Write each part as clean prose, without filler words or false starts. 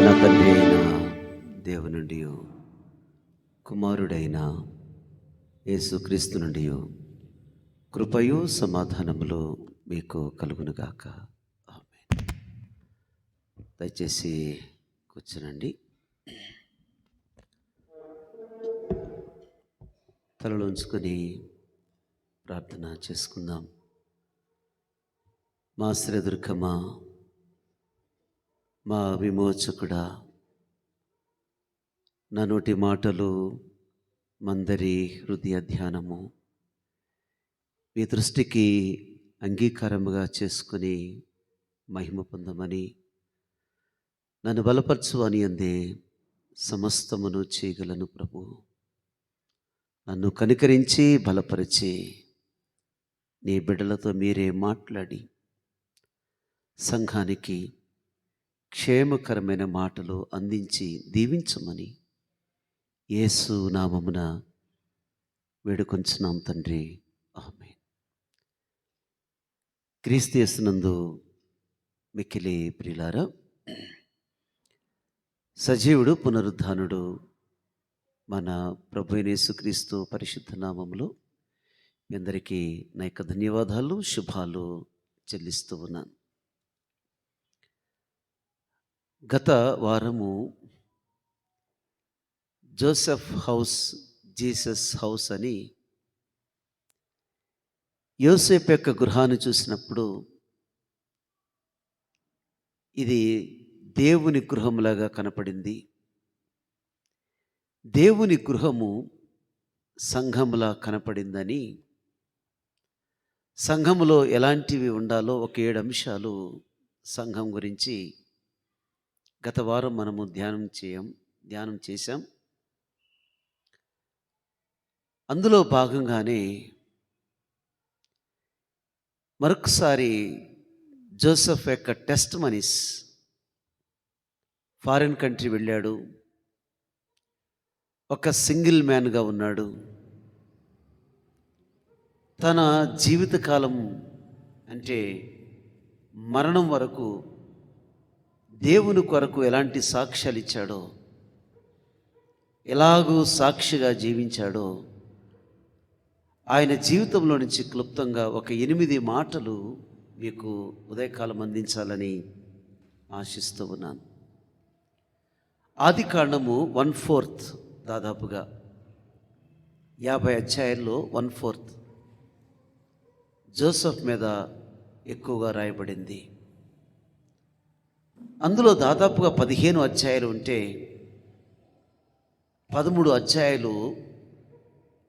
మన తండ్రి అయిన దేవుని నుండి కుమారుడైన యేసుక్రీస్తు నుండి కృపయు సమాధానములు మీకు కలుగునుగాక. ఆమేన్. దయచేసి కూర్చునండి. తలలు ఉంచుకొని ప్రార్థన చేసుకుందాం. మా శ్రీదుర్గమా, మా విమోచకుడా, నా నోటి మాటలు మందరి హృదయ ధ్యానము మీ దృష్టికి అంగీకారముగా చేసుకుని మహిమ పొందమని, నన్ను బలపరచు అని అందే సమస్తమును చేయగలను ప్రభు. నన్ను కనికరించి బలపరిచి నీ బిడ్డలతో మీరే మాట్లాడి సంఘానికి క్షేమకరమైన మాటలు అందించి దీవించమని యేసు నామమున వేడుకొంచున్నాం తండ్రి. ఆమేన్. క్రీస్తు యేసునందు మిక్కిలి ప్రియులారా, సజీవుడు పునరుద్ధానుడు మన ప్రభు అయిన యేసుక్రీస్తు పరిశుద్ధ నామములో మీ అందరికీ నా యొక్క ధన్యవాదాలు, శుభాలు చెల్లిస్తూ ఉన్నాను. గత వారము జోసెఫ్ హౌస్, జీసస్ హౌస్ అని యోసేపు యొక్క గృహాన్ని చూసినప్పుడు ఇది దేవుని గృహములాగా కనపడింది. దేవుని గృహము సంఘములా కనపడిందని, సంఘములో ఎలాంటివి ఉండాలో ఒక 7 అంశాలు సంఘం గురించి గత వారం మనము ధ్యానం చేశాం. అందులో భాగంగానే మరొకసారి జోసెఫ్ యొక్క టెస్ట్ మనీస్, ఫారిన్ కంట్రీ వెళ్ళాడు, ఒక సింగిల్ మ్యాన్గా ఉన్నాడు. తన జీవితకాలం అంటే మరణం వరకు దేవుని కొరకు ఎలాంటి సాక్ష్యాలు ఇచ్చాడో, ఎలాగూ సాక్షిగా జీవించాడో, ఆయన జీవితంలో నుంచి క్లుప్తంగా ఒక 8 మాటలు మీకు ఉదయకాలం అందించాలని ఆశిస్తూ ఉన్నాను. ఆదికాండము 1/4, దాదాపుగా 50 అధ్యాయాల్లో 1/4 జోసెఫ్ మీద ఎక్కువగా రాయబడింది. అందులో దాదాపుగా 15 అధ్యాయాలు ఉంటే 13 అధ్యాయాలు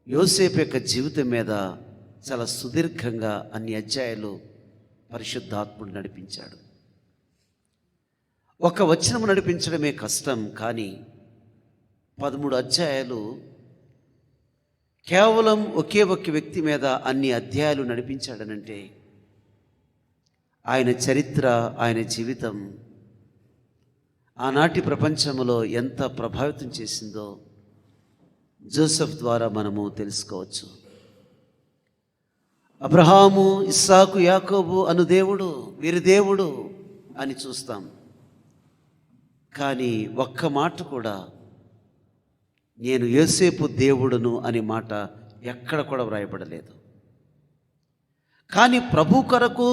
యోసేపు యొక్క జీవితం మీద చాలా సుదీర్ఘంగా అన్ని అధ్యాయాలు పరిశుద్ధాత్ముడు నడిపించాడు. ఒక వచనం నడిపించడమే కష్టం, కానీ 13 అధ్యాయాలు కేవలం ఒకే ఒక వ్యక్తి మీద అన్ని అధ్యాయాలు నడిపించాడనంటే ఆయన చరిత్ర, ఆయన జీవితం ఆనాటి ప్రపంచంలో ఎంత ప్రభావితం చేసిందో జోసెఫ్ ద్వారా మనము తెలుసుకోవచ్చు. అబ్రహాము, ఇస్సాకు, యాకోబు అను దేవుడు వీరి దేవుడు అని చూస్తాం, కానీ ఒక్క మాట కూడా నేను యోసేపు దేవుడును అనే మాట ఎక్కడ కూడా వ్రాయబడలేదు. కానీ ప్రభు కొరకు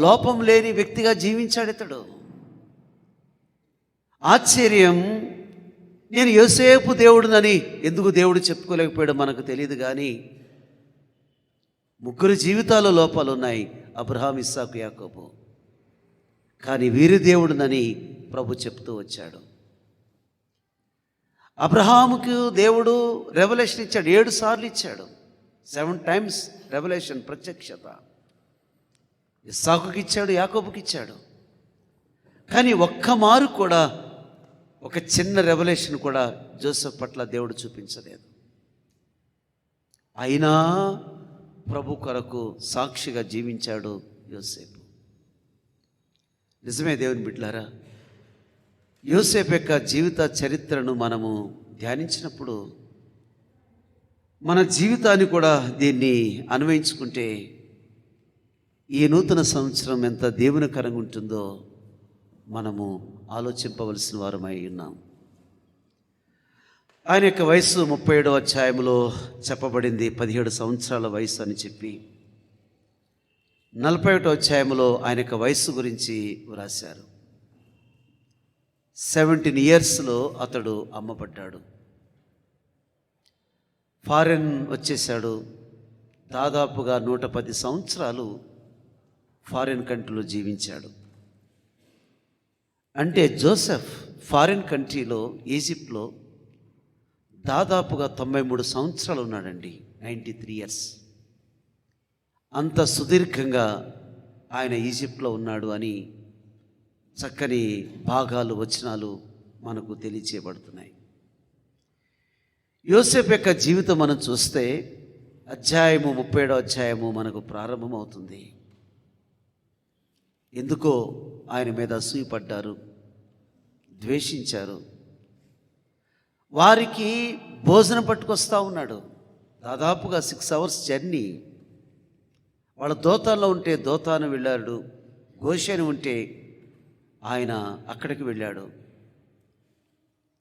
లోపం లేని వ్యక్తిగా జీవించాడు ఇతడు. ఆశ్చర్యం, నేను యోసేపు దేవుడునని ఎందుకు దేవుడు చెప్పుకోలేకపోయాడు మనకు తెలియదు, కానీ 3 జీవితాల్లో లోపాలు ఉన్నాయి, అబ్రహాం, ఇస్సాకు, యాకోబు. కానీ వీరి దేవుడునని ప్రభు చెప్తూ వచ్చాడు. అబ్రహాముకు దేవుడు రెవల్యూషన్ ఇచ్చాడు, 7 సార్లు ఇచ్చాడు, 7 times రెవల్యూషన్, ప్రత్యక్షత. ఇస్సాకుకి ఇచ్చాడు, యాకోబుకి ఇచ్చాడు. కానీ ఒక్క మారు కూడా, ఒక చిన్న రెవల్యూషన్ కూడా జోసెఫ్ పట్ల దేవుడు చూపించలేదు. అయినా ప్రభు కొరకు సాక్షిగా జీవించాడు యోసేపు. నిజమే దేవుని బిడ్డలారా, యోసేపు యొక్క జీవిత చరిత్రను మనము ధ్యానించినప్పుడు మన జీవితాన్ని కూడా దీన్ని అన్వయించుకుంటే ఈ నూతన సంవత్సరం ఎంత దేవునికరంగా ఉంటుందో మనము ఆలోచింపవలసిన వారమై ఉన్నాం. ఆయన యొక్క వయస్సు 37వ అధ్యాయంలో చెప్పబడింది 17 సంవత్సరాల వయసు అని చెప్పి. 41వ అధ్యాయంలో ఆయన యొక్క వయస్సు గురించి వ్రాశారు. 17 ఇయర్స్లో అతడు అమ్మబడ్డాడు. ఫారెన్ వచ్చేసాడు. దాదాపుగా 110 సంవత్సరాలు ఫారిన్ కంట్రీలో జీవించాడు. అంటే జోసెఫ్ ఫారిన్ కంట్రీలో, ఈజిప్ట్లో దాదాపుగా 93 సంవత్సరాలు ఉన్నాడండి. 93 ఇయర్స్. అంత సుదీర్ఘంగా ఆయన ఈజిప్ట్లో ఉన్నాడు అని చక్కని భాగాలు, వచనాలు మనకు తెలియచేయబడుతున్నాయి. యోసేపు యొక్క జీవితం మనం చూస్తే 37వ అధ్యాయము మనకు ప్రారంభమవుతుంది. ఎందుకో ఆయన మీద అసూయపడ్డారు, ద్వేషించారు. వారికి భోజనం పట్టుకొస్తా ఉన్నాడు. దాదాపుగా 6 అవర్స్ జర్నీ. వాళ్ళ దోతాన్లో ఉంటే దోతాను వెళ్ళాడు, గోషెను ఉంటే ఆయన అక్కడికి వెళ్ళాడు.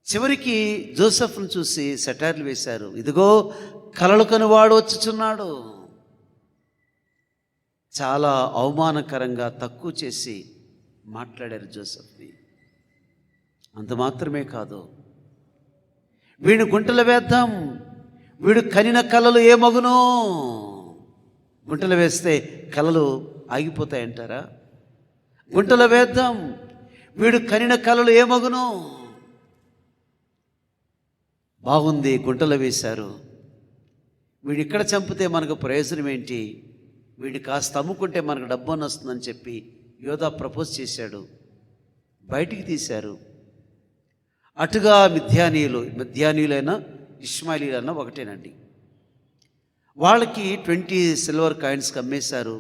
చివరికి జోసెఫ్ను చూసి సెటైర్లు వేశారు. ఇదిగో కలలు కనువాడు వచ్చుచున్నాడు. చాలా అవమానకరంగా తక్కువ చేసి మాట్లాడారు జోసెఫ్ని. అంత మాత్రమే కాదు, వీడిని గుంటలు వేద్దాం, వీడు కనిన కలలు ఏమగునో. గుంటలు వేస్తే కలలు ఆగిపోతాయంటారా? గుంటలు వేద్దాం, వీడు కనిన కలలు ఏమగునో. బాగుంది, గుంటలు వేశారు. వీడు ఇక్కడ చంపితే మనకు ప్రయోజనం ఏంటి? వీడిని కాస్త అమ్ముకుంటే మనకు డబ్బు అని వస్తుందని చెప్పి యోధా ప్రపోజ్ చేశాడు. బయటికి తీశారు. అటుగా మిథ్యానీయులైనా ఇష్మాయిలీలైనా ఒకటేనండి. వాళ్ళకి 20 సిల్వర్ కాయిన్స్కి అమ్మేశారు,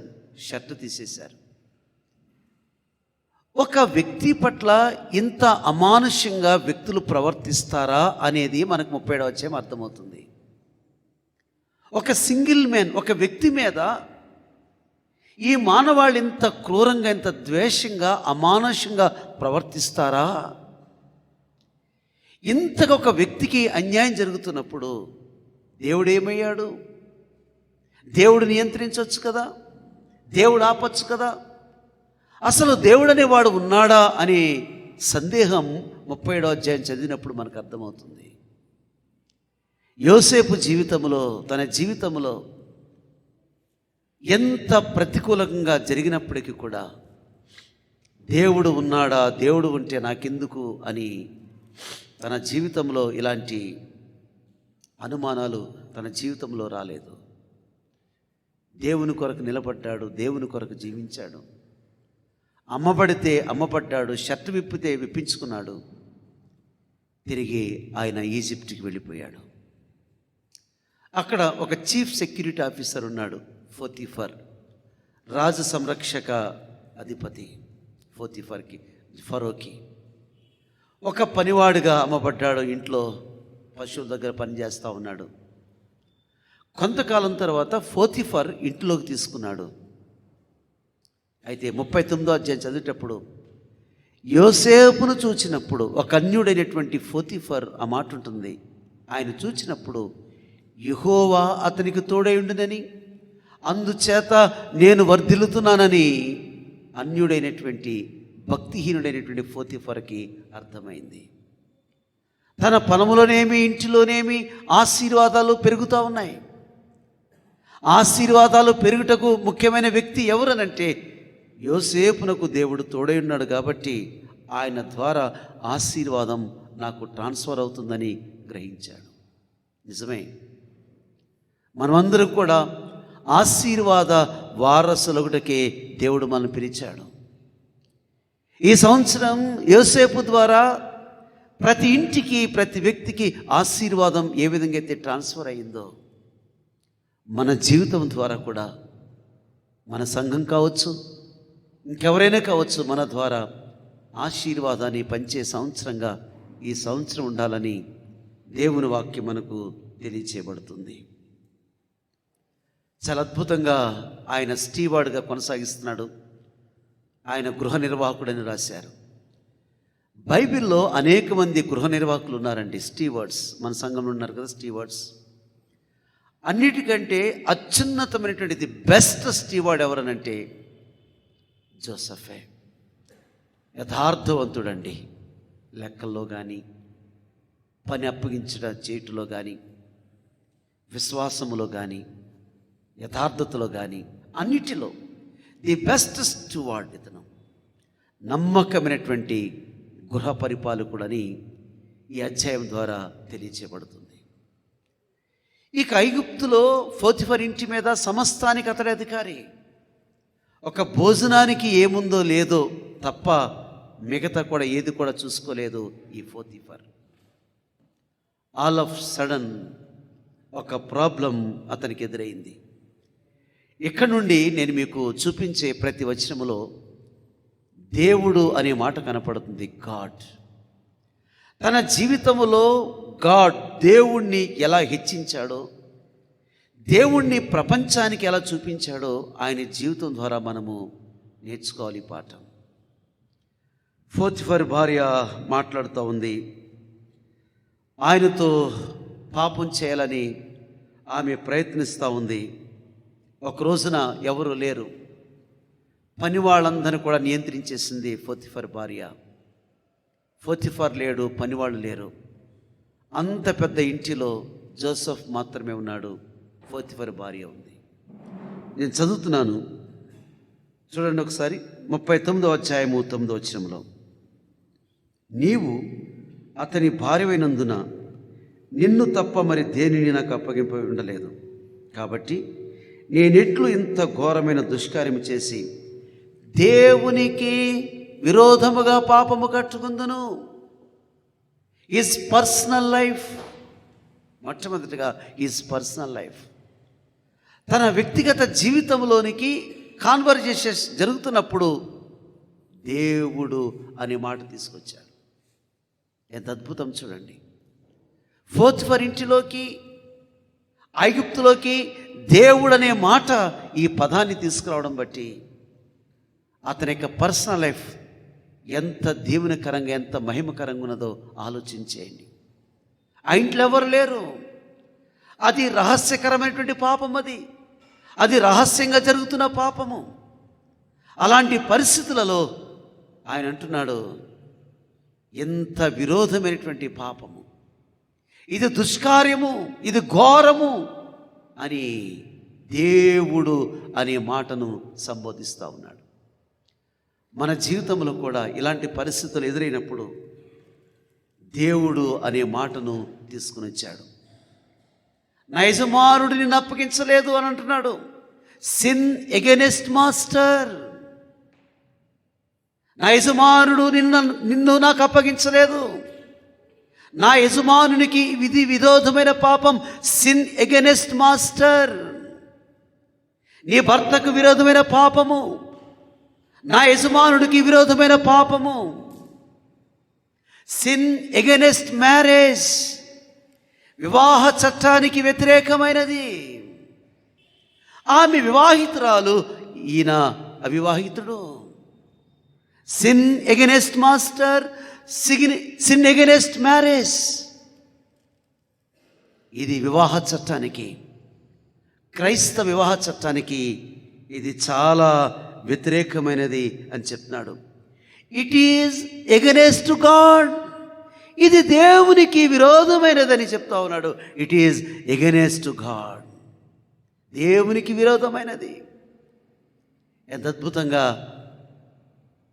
షర్ట్ తీసేశారు. ఒక వ్యక్తి పట్ల ఇంత అమానుష్యంగా వ్యక్తులు ప్రవర్తిస్తారా అనేది మనకు 37వ అధ్యాయం అర్థమవుతుంది. ఒక సింగిల్ మ్యాన్, ఒక వ్యక్తి మీద ఈ మానవాళ్ళు ఇంత క్రూరంగా, ఇంత ద్వేషంగా, అమానుషంగా ప్రవర్తిస్తారా? ఇంతగా ఒక వ్యక్తికి అన్యాయం జరుగుతున్నప్పుడు దేవుడు ఏమయ్యాడు? దేవుడు నియంత్రించవచ్చు కదా, దేవుడు ఆపచ్చు కదా. అసలు దేవుడు అనేవాడు ఉన్నాడా అనే సందేహం 37వ అధ్యాయం చదివినప్పుడు మనకు అర్థమవుతుంది. యోసేపు జీవితంలో, తన జీవితంలో ఎంత ప్రతికూలంగా జరిగినప్పటికీ కూడా దేవుడు ఉన్నాడా, దేవుడు ఉంటే నాకెందుకు అని తన జీవితంలో ఇలాంటి అనుమానాలు తన జీవితంలో రాలేదు. దేవుని కొరకు నిలబడ్డాడు, దేవుని కొరకు జీవించాడు. అమ్మబడితే అమ్మబడ్డాడు, షర్ట్ విప్పితే విప్పించుకున్నాడు. తిరిగి ఆయన ఈజిప్ట్కి వెళ్ళిపోయాడు. అక్కడ ఒక చీఫ్ సెక్యూరిటీ ఆఫీసర్ ఉన్నాడు, పోతీఫర్, రాజు సంరక్షక అధిపతి. ఫరోకి ఒక పనివాడుగా అమ్మబడ్డాడు. ఇంట్లో పశువుల దగ్గర పనిచేస్తూ ఉన్నాడు. కొంతకాలం తర్వాత పోతీఫర్ ఇంట్లోకి తీసుకున్నాడు. అయితే 39వ అధ్యాయం చదివేటప్పుడు యోసేపును చూచినప్పుడు, ఒక అన్యుడైనటువంటి పోతీఫర్ ఆ మాట ఉంటుంది, ఆయన చూచినప్పుడు యెహోవా అతనికి తోడై ఉండునని, అందుచేత నేను వర్ధిల్లుతున్నానని అన్యుడైనటువంటి, భక్తిహీనుడైనటువంటి పోతీఫర్కి అర్థమైంది. తన పొలంలోనేమి, ఇంటిలోనేమి ఆశీర్వాదాలు పెరుగుతూ ఉన్నాయి. ఆశీర్వాదాలు పెరుగుటకు ముఖ్యమైన వ్యక్తి ఎవరనంటే యోసేపునకు దేవుడు తోడై ఉన్నాడు కాబట్టి ఆయన ద్వారా ఆశీర్వాదం నాకు ట్రాన్స్ఫర్ అవుతుందని గ్రహించాడు. నిజమే, మనమందరం కూడా ఆశీర్వాద వారసులగుటకే దేవుడు మనల్ని పిలిచాడు. ఈ సంవత్సరం యోసేపు ద్వారా ప్రతి ఇంటికి, ప్రతి వ్యక్తికి ఆశీర్వాదం ఏ విధంగా అయితే ట్రాన్స్ఫర్ అయ్యిందో, మన జీవితం ద్వారా కూడా మన సంఘం కావచ్చు, ఇంకెవరైనా కావచ్చు, మన ద్వారా ఆశీర్వాదాన్ని పంచే సంవత్సరంగా ఈ సంవత్సరం ఉండాలని దేవుని వాక్యం మనకు తెలియచేయబడుతుంది. చాలా అద్భుతంగా ఆయన స్టీవార్డ్గా కొనసాగిస్తున్నాడు. ఆయన గృహ నిర్వాహకుడని రాశారు. బైబిల్లో అనేక మంది గృహ నిర్వాహకులు ఉన్నారండి, స్టీవర్డ్స్. మన సంఘంలో ఉన్నారు కదా స్టీవర్డ్స్. అన్నిటికంటే అత్యున్నతమైనటువంటిది బెస్ట్ స్టీవర్డ్ ఎవరనంటే జోసెఫే. యథార్థవంతుడండి, లెక్కల్లో కానీ, పని అప్పగించడం చేయటంలో కానీ, విశ్వాసములో కానీ, యథార్థతలో కానీ, అన్నిటిలో ది బెస్ట్ స్టీవర్డ్ ఇతను. నమ్మకమైనటువంటి గృహ పరిపాలకుడని ఈ అధ్యాయం ద్వారా తెలియచేయబడుతుంది. ఇక ఐగుప్తులో పోతిఫర్ ఇంటి మీద సమస్తానికి అతడి అధికారి. ఒక భోజనానికి ఏముందో లేదో తప్ప మిగతా కూడా ఏది కూడా చూసుకోలేదు ఈ పోతిఫర్. ఆల్ ఆఫ్ సడన్ ఒక ప్రాబ్లం అతనికి ఎదురైంది. ఇక్కడ నుండి నేను మీకు చూపించే ప్రతి వచనములో దేవుడు అనే మాట కనపడుతుంది. గాడ్ తన జీవితంలో గాడ్ దేవుణ్ణి ఎలా హెచ్చించాడో, దేవుణ్ణి ప్రపంచానికి ఎలా చూపించాడో ఆయన జీవితం ద్వారా మనము నేర్చుకోవాలి పాఠం. పోతిఫర్ భార్య మాట్లాడుతూ ఉంది. ఆయనతో పాపం చేయాలని ఆమె ప్రయత్నిస్తూ ఉంది. ఒక రోజున ఎవరు లేరు, పని వాళ్ళందరినీ కూడా నియంత్రించేసింది పోతిఫర్ భార్య. పోతిఫర్ లేడు, పనివాళ్ళు లేరు. అంత పెద్ద ఇంటిలో జోసెఫ్ మాత్రమే ఉన్నాడు, పోతిఫర్ భార్య ఉంది. నేను చదువుతున్నాను, చూడండి ఒకసారి. 39వ అధ్యాయము 9వ వచనంలో, నీవు అతని భార్యమైనందున నిన్ను తప్ప మరి దేనిని నాకు అప్పగింప ఉండలేదు. కాబట్టి నేనెట్లు ఇంత ఘోరమైన దుష్కార్యం చేసి దేవునికి విరోధముగా పాపము కట్టుకుందును. Is personal life. మొట్టమొదటిగా ఈజ్ పర్సనల్ లైఫ్. తన వ్యక్తిగత జీవితంలోనికి కాన్వర్జేషన్స్ జరుగుతున్నప్పుడు దేవుడు అనే మాట తీసుకొచ్చాడు. ఎంత అద్భుతం చూడండి. పోతిఫర్ ఇంటిలోకి, ఐగుప్తులోకి దేవుడు అనే మాట, ఈ పదాన్ని తీసుకురావడం బట్టి అతని యొక్క పర్సనల్ లైఫ్ ఎంత దీవెనకరంగా, ఎంత మహిమకరంగా ఉన్నదో ఆలోచించేయండి. ఆ ఇంట్లో ఎవరు లేరు. అది రహస్యకరమైనటువంటి పాపం. అది రహస్యంగా జరుగుతున్న పాపము. అలాంటి పరిస్థితులలో ఆయన అంటున్నాడు, ఎంత విరోధమైనటువంటి పాపము, ఇది దుష్కార్యము, ఇది ఘోరము అని దేవుడు అనే మాటను సంబోధిస్తూ ఉన్నాడు. మన జీవితంలో కూడా ఇలాంటి పరిస్థితులు ఎదురైనప్పుడు దేవుడు అనే మాటను తీసుకుని వచ్చాడు. నా యజమానుడు నిన్ను అప్పగించలేదు అని అంటున్నాడు. Sin against master. నా యజమానుడు నిన్ను నాకు అప్పగించలేదు. నా యజమానునికి విధి విరోధమైన పాపం, సిన్ ఎగెనెస్ట్ మాస్టర్. నీ భర్తకు విరోధమైన పాపము, నా యజమానుడికి విరోధమైన పాపము. సిన్ ఎగెనెస్ట్ మ్యారేజ్, వివాహ చట్టానికి వ్యతిరేకమైనది. ఆమె వివాహితురాలు, ఈయన అవివాహితుడు. Sin against master, sin against marriage. ఇది వివాహ చట్టానికి, క్రైస్తవ వివాహ చట్టానికి ఇది చాలా వ్యతిరేకమైనది అని చెప్తున్నాడు. It is against God. ఇది దేవునికి విరోధమైనదని చెప్తా ఉన్నాడు. ఇట్ ఈజ్ ఎగెనెస్ట్ గాడ్, దేవునికి విరోధమైనది. ఎంత అద్భుతంగా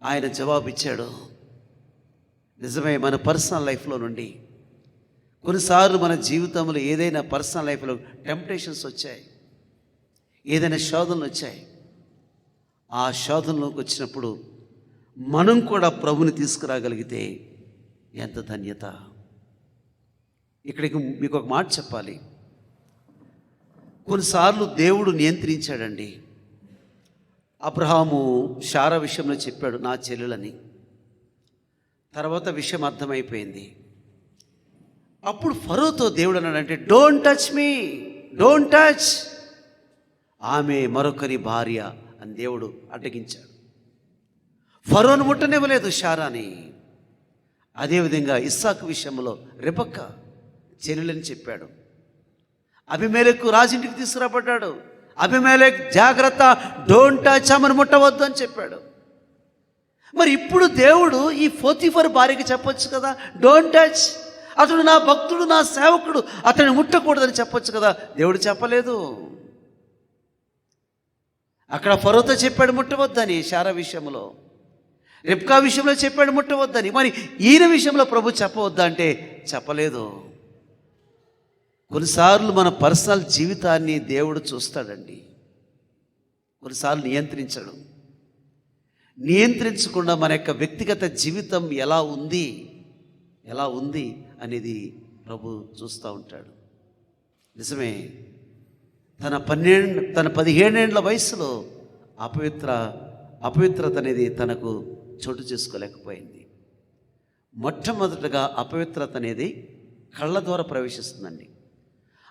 ఆయన జవాబిచ్చాడు. నిజమే, మన పర్సనల్ లైఫ్లో నుండి కొన్నిసార్లు మన జీవితంలో ఏదైనా పర్సనల్ లైఫ్లో టెంప్టేషన్స్ వచ్చాయి, ఏదైనా శోధనలు వచ్చాయి. ఆ శోధనలోకి వచ్చినప్పుడు మనం కూడా ప్రభుని తీసుకురాగలిగితే ఎంత ధన్యత. ఇక్కడికి మీకు ఒక మాట చెప్పాలి. కొన్నిసార్లు దేవుడు నియంత్రించాడండి. అబ్రహాము శారా విషయంలో చెప్పాడు, నా చెల్లెలని. తర్వాత విషయం అర్థమైపోయింది. అప్పుడు ఫరోతో దేవుడు అన్నాడంటే, don't touch me, don't touch. ఆమె మరొకరి భార్య అని దేవుడు అడ్డగించాడు. ఫరోను ముట్టనివ్వలేదు శారాని. అదేవిధంగా ఇస్సాకు విషయంలో రెబెక్క చెల్లెలని చెప్పాడు. అబీమెలెకు రాజింటికి తీసుకురాబడ్డాడు. అబీమెలెకు జాగ్రత్త, డోంట్ టచ్, ఆమెను ముట్టవద్దు అని చెప్పాడు. మరి ఇప్పుడు దేవుడు ఈ పోతీఫర్ భార్యకి చెప్పొచ్చు కదా, డోంట్ టచ్, అతడు నా భక్తుడు, నా సేవకుడు, అతన్ని ముట్టకూడదని చెప్పొచ్చు కదా. దేవుడు చెప్పలేదు. అక్కడ ఫరోతో చెప్పాడు ముట్టవద్దని, శారా విషయంలో, రెబ్కా విషయంలో చెప్పాడు ముట్టవద్దని. మరి ఈయన విషయంలో ప్రభు చెప్పవద్దా అంటే చెప్పలేదు. కొన్నిసార్లు మన పర్సనల్ జీవితాన్ని దేవుడు చూస్తాడండి, కొన్నిసార్లు నియంత్రించడు. నియంత్రించకుండా మన యొక్క వ్యక్తిగత జీవితం ఎలా ఉంది అనేది ప్రభు చూస్తూ ఉంటాడు. నిజమే, తన 17 ఏళ్ల వయసులో అపవిత్రత అనేది తనకు చోటు చేసుకోలేకపోయింది. మొట్టమొదటగా అపవిత్రత అనేది కళ్ళ ద్వారా ప్రవేశిస్తుందండి.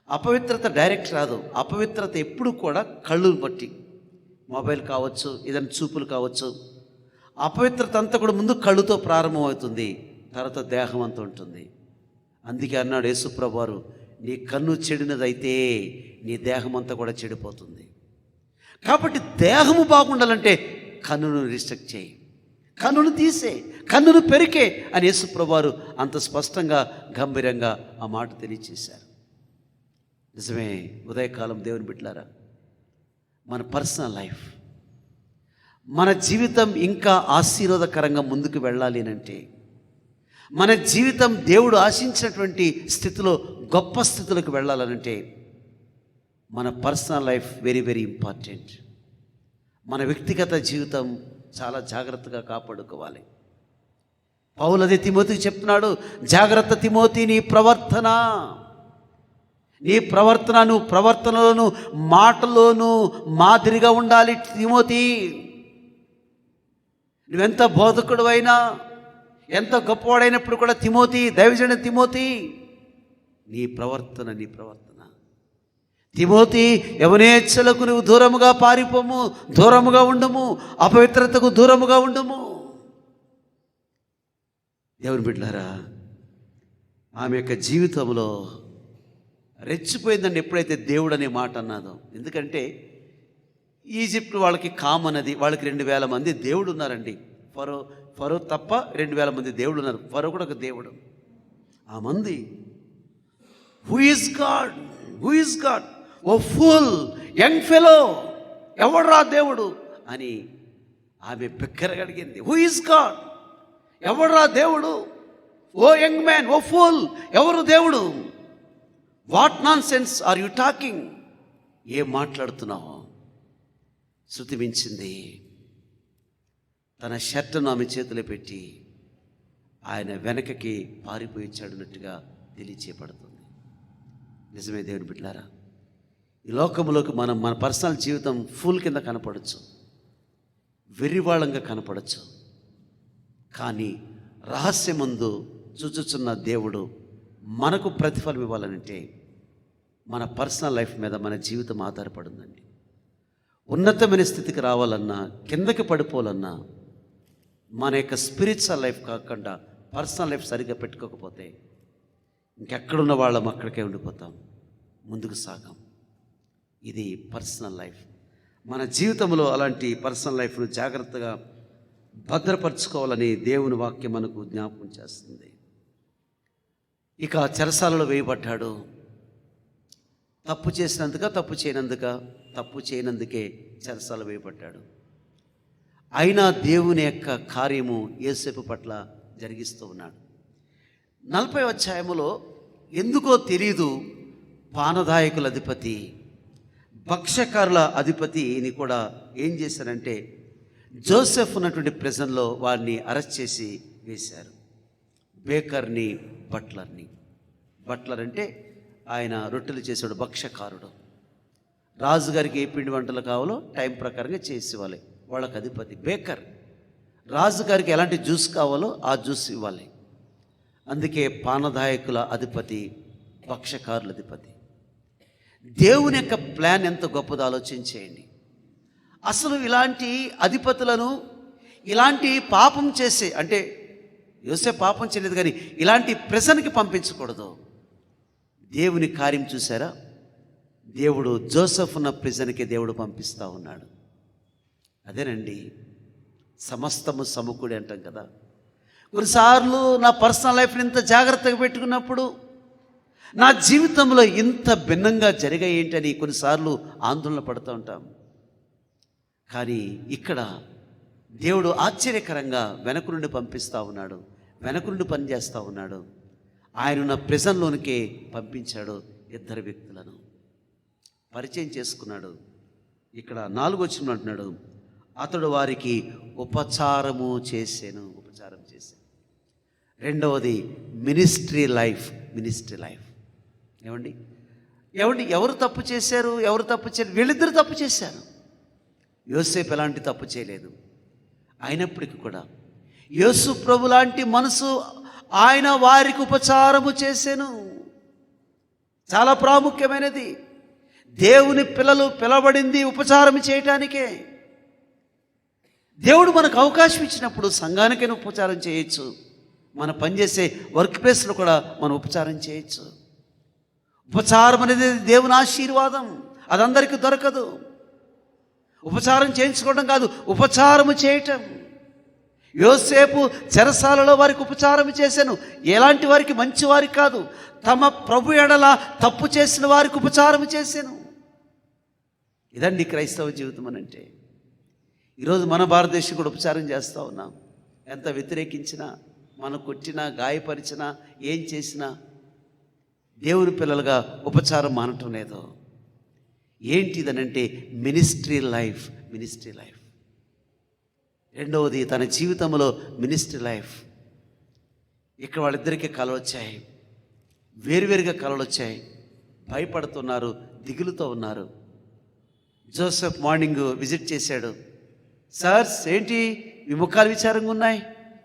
అపవిత్రత డైరెక్ట్ రాదు. అపవిత్రత ఎప్పుడు కూడా కళ్ళును బట్టి, మొబైల్ కావచ్చు, ఏదైనా చూపులు కావచ్చు. అపవిత్రత అంతా కూడా ముందు కళ్ళుతో ప్రారంభమవుతుంది, తర్వాత దేహం అంతా ఉంటుంది. అందుకే అన్నాడు యేసుప్రభు వారు, నీ కన్ను చెడినదైతే నీ దేహం అంతా కూడా చెడిపోతుంది. కాబట్టి దేహము బాగుండాలంటే కన్నును రిస్ట్రిక్ట్ చేయి, కన్నును తీసే, కన్నును పెరికే అని యేసుప్రభు వారు అంత స్పష్టంగా గంభీరంగా ఆ మాట తెలియచేశారు. నిజమే, ఉదయకాలం దేవుని బిడ్డలారా, మన పర్సనల్ లైఫ్, మన జీవితం ఇంకా ఆశీర్వాదకరంగా ముందుకు వెళ్ళాలి అంటే, మన జీవితం దేవుడు ఆశించినటువంటి స్థితిలో గొప్ప స్థితులకు వెళ్ళాలనంటే మన personal life very very important. మన వ్యక్తిగత జీవితం చాలా జాగ్రత్తగా కాపాడుకోవాలి. పౌలు అదే తిమోతికి చెప్తున్నాడు, జాగ్రత్త తిమోతి, నీ ప్రవర్తన నువ్వు ప్రవర్తనలోను మాటలోను మాదిరిగా ఉండాలి. తిమోతి, నువ్వెంత బోధకుడు అయినా, ఎంత గొప్పవాడైనప్పుడు కూడా తిమోతి, దైవజనుడు తిమోతి, నీ ప్రవర్తన తిమోతి, యవనేచ్ఛలకు నువ్వు దూరముగా పారిపోము, దూరముగా ఉండము, అపవిత్రతకు దూరముగా ఉండము. దేవుని బిడ్డలారా, ఆమె యొక్క జీవితంలో రెచ్చిపోయిందండి ఎప్పుడైతే దేవుడు అనే మాట అన్నాదో. ఎందుకంటే ఈజిప్ట్ వాళ్ళకి కామన్, అది వాళ్ళకి 2000 మంది దేవుడు ఉన్నారండి. ఫరో తప్ప 2000 మంది దేవుడు ఉన్నారు. ఫరో కూడా ఒక దేవుడు. ఆ మంది who is God, oh fool young fellow, ఎవడురా దేవుడు అని ఆమె బిగ్గరగా అడిగింది. హూ ఈజ్ గాడ్, ఎవడురా దేవుడు, oh young man, oh fool, ఎవరు దేవుడు, what nonsense are you talking, ఏం మాట్లాడుతున్నావు. శృతి మించింది. తన షర్టును ఆమె చేతిలో పెట్టి ఆయన వెనకకి పారిపోయి చాడినట్టుగా తెలియచేయబడుతుంది. నిజమే దేవుని బిడ్డలారా, ఈ లోకంలోకి మన పర్సనల్ జీవితం ఫుల్ కింద కనపడచ్చు, వెర్రివాళంగా కనపడచ్చు. కానీ రహస్యమందు చూచుచున్న దేవుడు మనకు ప్రతిఫలం ఇవ్వాలంటే మన పర్సనల్ లైఫ్ మీద మన జీవితం ఆధారపడిందండి. ఉన్నతమైన స్థితికి రావాలన్నా, కిందకి పడిపోవాలన్నా, మన యొక్క స్పిరిచువల్ లైఫ్ కాకుండా పర్సనల్ లైఫ్ సరిగ్గా పెట్టుకోకపోతే ఇంకెక్కడున్న వాళ్ళం అక్కడికే ఉండిపోతాం, ముందుకు సాగాం. ఇది పర్సనల్ లైఫ్. మన జీవితంలో అలాంటి పర్సనల్ లైఫ్ను జాగ్రత్తగా భద్రపరచుకోవాలని దేవుని వాక్యం మనకు జ్ఞాపకం చేస్తుంది. ఇక చెరసాలలో వేయబడ్డాడు. తప్పు చేయనందుకే చెరసాల వేయబడ్డాడు. అయినా దేవుని యొక్క కార్యము యోసేపు పట్ల జరిగిస్తూ ఉన్నాడు. 40వ అధ్యాయములో ఎందుకో తెలీదు, పానదాయకుల అధిపతి, భక్ష్యకారుల అధిపతిని కూడా ఏం చేశారంటే జోసెఫ్ ఉన్నటువంటి ప్రిజన్లో వారిని అరెస్ట్ చేసి వేశారు. బేకర్ని, బట్లర్ అంటే ఆయన రొట్టెలు చేసాడు, భక్ష్యకారుడు. రాజుగారికి ఏ పిండి వంటలు కావాలో టైం ప్రకారంగా చేసేవాళ్ళే, వాళ్ళకి అధిపతి బేకర్. రాజుగారికి ఎలాంటి జ్యూస్ కావాలో ఆ జ్యూస్ ఇవ్వాలి. అందుకే పానదాయకుల అధిపతి, భక్ష్యకారుల అధిపతి. దేవుని యొక్క ప్లాన్ ఎంత గొప్పదో ఆలోచించేయండి. అసలు ఇలాంటి అధిపతులను, ఇలాంటి పాపం చేసే, అంటే యోసేపు పాపం చేయలేదు, కానీ ఇలాంటి ప్రెజర్కి పంపించకూడదు. దేవుని కార్యం చూసారా? దేవుడు జోసెఫ్ ఉన్న ప్రిజన్కి దేవుడు పంపిస్తూ ఉన్నాడు. అదేనండి సమస్తము సమకూడి అంటాం కదా. కొన్నిసార్లు నా పర్సనల్ లైఫ్ని ఇంత జాగ్రత్తగా పెట్టుకున్నప్పుడు నా జీవితంలో ఇంత భిన్నంగా జరిగాయి ఏంటని కొన్నిసార్లు ఆందోళన పడుతూ ఉంటాం. కానీ ఇక్కడ దేవుడు ఆశ్చర్యకరంగా వెనక నుండి పంపిస్తూ ఉన్నాడు, వెనక నుండి పనిచేస్తూ ఉన్నాడు. ఆయన ఉన్న ప్రిజన్లోనికే పంపించాడు. ఇద్దరు వ్యక్తులను పరిచయం చేసుకున్నాడు. ఇక్కడ 4వ వచనం అంటున్నాడు, అతడు వారికి ఉపచారం చేశాను. రెండవది మినిస్ట్రీ లైఫ్. ఏమండి ఎవరు తప్పు చేశారు? వీళ్ళిద్దరు తప్పు చేశారు. యోసేపు ఎలాంటి తప్పు చేయలేదు. అయినప్పటికీ కూడా యేసు ప్రభు లాంటి మనసు ఆయన వారికి ఉపచారము చేశాను. చాలా ప్రాముఖ్యమైనది. దేవుని పిల్లలు పిలవబడింది ఉపచారం చేయటానికే. దేవుడు మనకు అవకాశం ఇచ్చినప్పుడు సంఘానికైనా ఉపచారం చేయొచ్చు, మన పనిచేసే వర్క్ ప్లేస్లో కూడా మనం ఉపచారం చేయొచ్చు. ఉపచారం అనేది దేవుని ఆశీర్వాదం, అది అందరికీ దొరకదు. ఉపచారం చేయించుకోవడం కాదు, ఉపచారము చేయటం. యోసేపు చెరసాలలో వారికి ఉపచారం చేశాను. ఎలాంటి వారికి? మంచి వారికి కాదు, తమ ప్రభు ఎడల తప్పు చేసిన వారికి ఉపచారం చేశాను. ఇదండి క్రైస్తవ జీవితం అని అంటే. ఈరోజు మన భారతదేశం కూడా ఉపచారం చేస్తూ ఉన్నాం. ఎంత వ్యతిరేకించినా, మనం కొట్టినా, గాయపరిచినా, ఏం చేసినా దేవుని పిల్లలుగా ఉపచారం మానటం లేదు. ఏంటిదనంటే మినిస్ట్రీ లైఫ్. రెండవది తన జీవితంలో మినిస్ట్రీ లైఫ్. ఇక్కడ వాళ్ళిద్దరికీ కలలు వచ్చాయి, వేరువేరుగా కలలు వచ్చాయి. భయపడుతున్నారు, దిగులుతో ఉన్నారు. జోసెఫ్ మార్నింగ్ విజిట్ చేశాడు. సార్ ఏంటి మీ ముఖాలు విచారంగా ఉన్నాయి,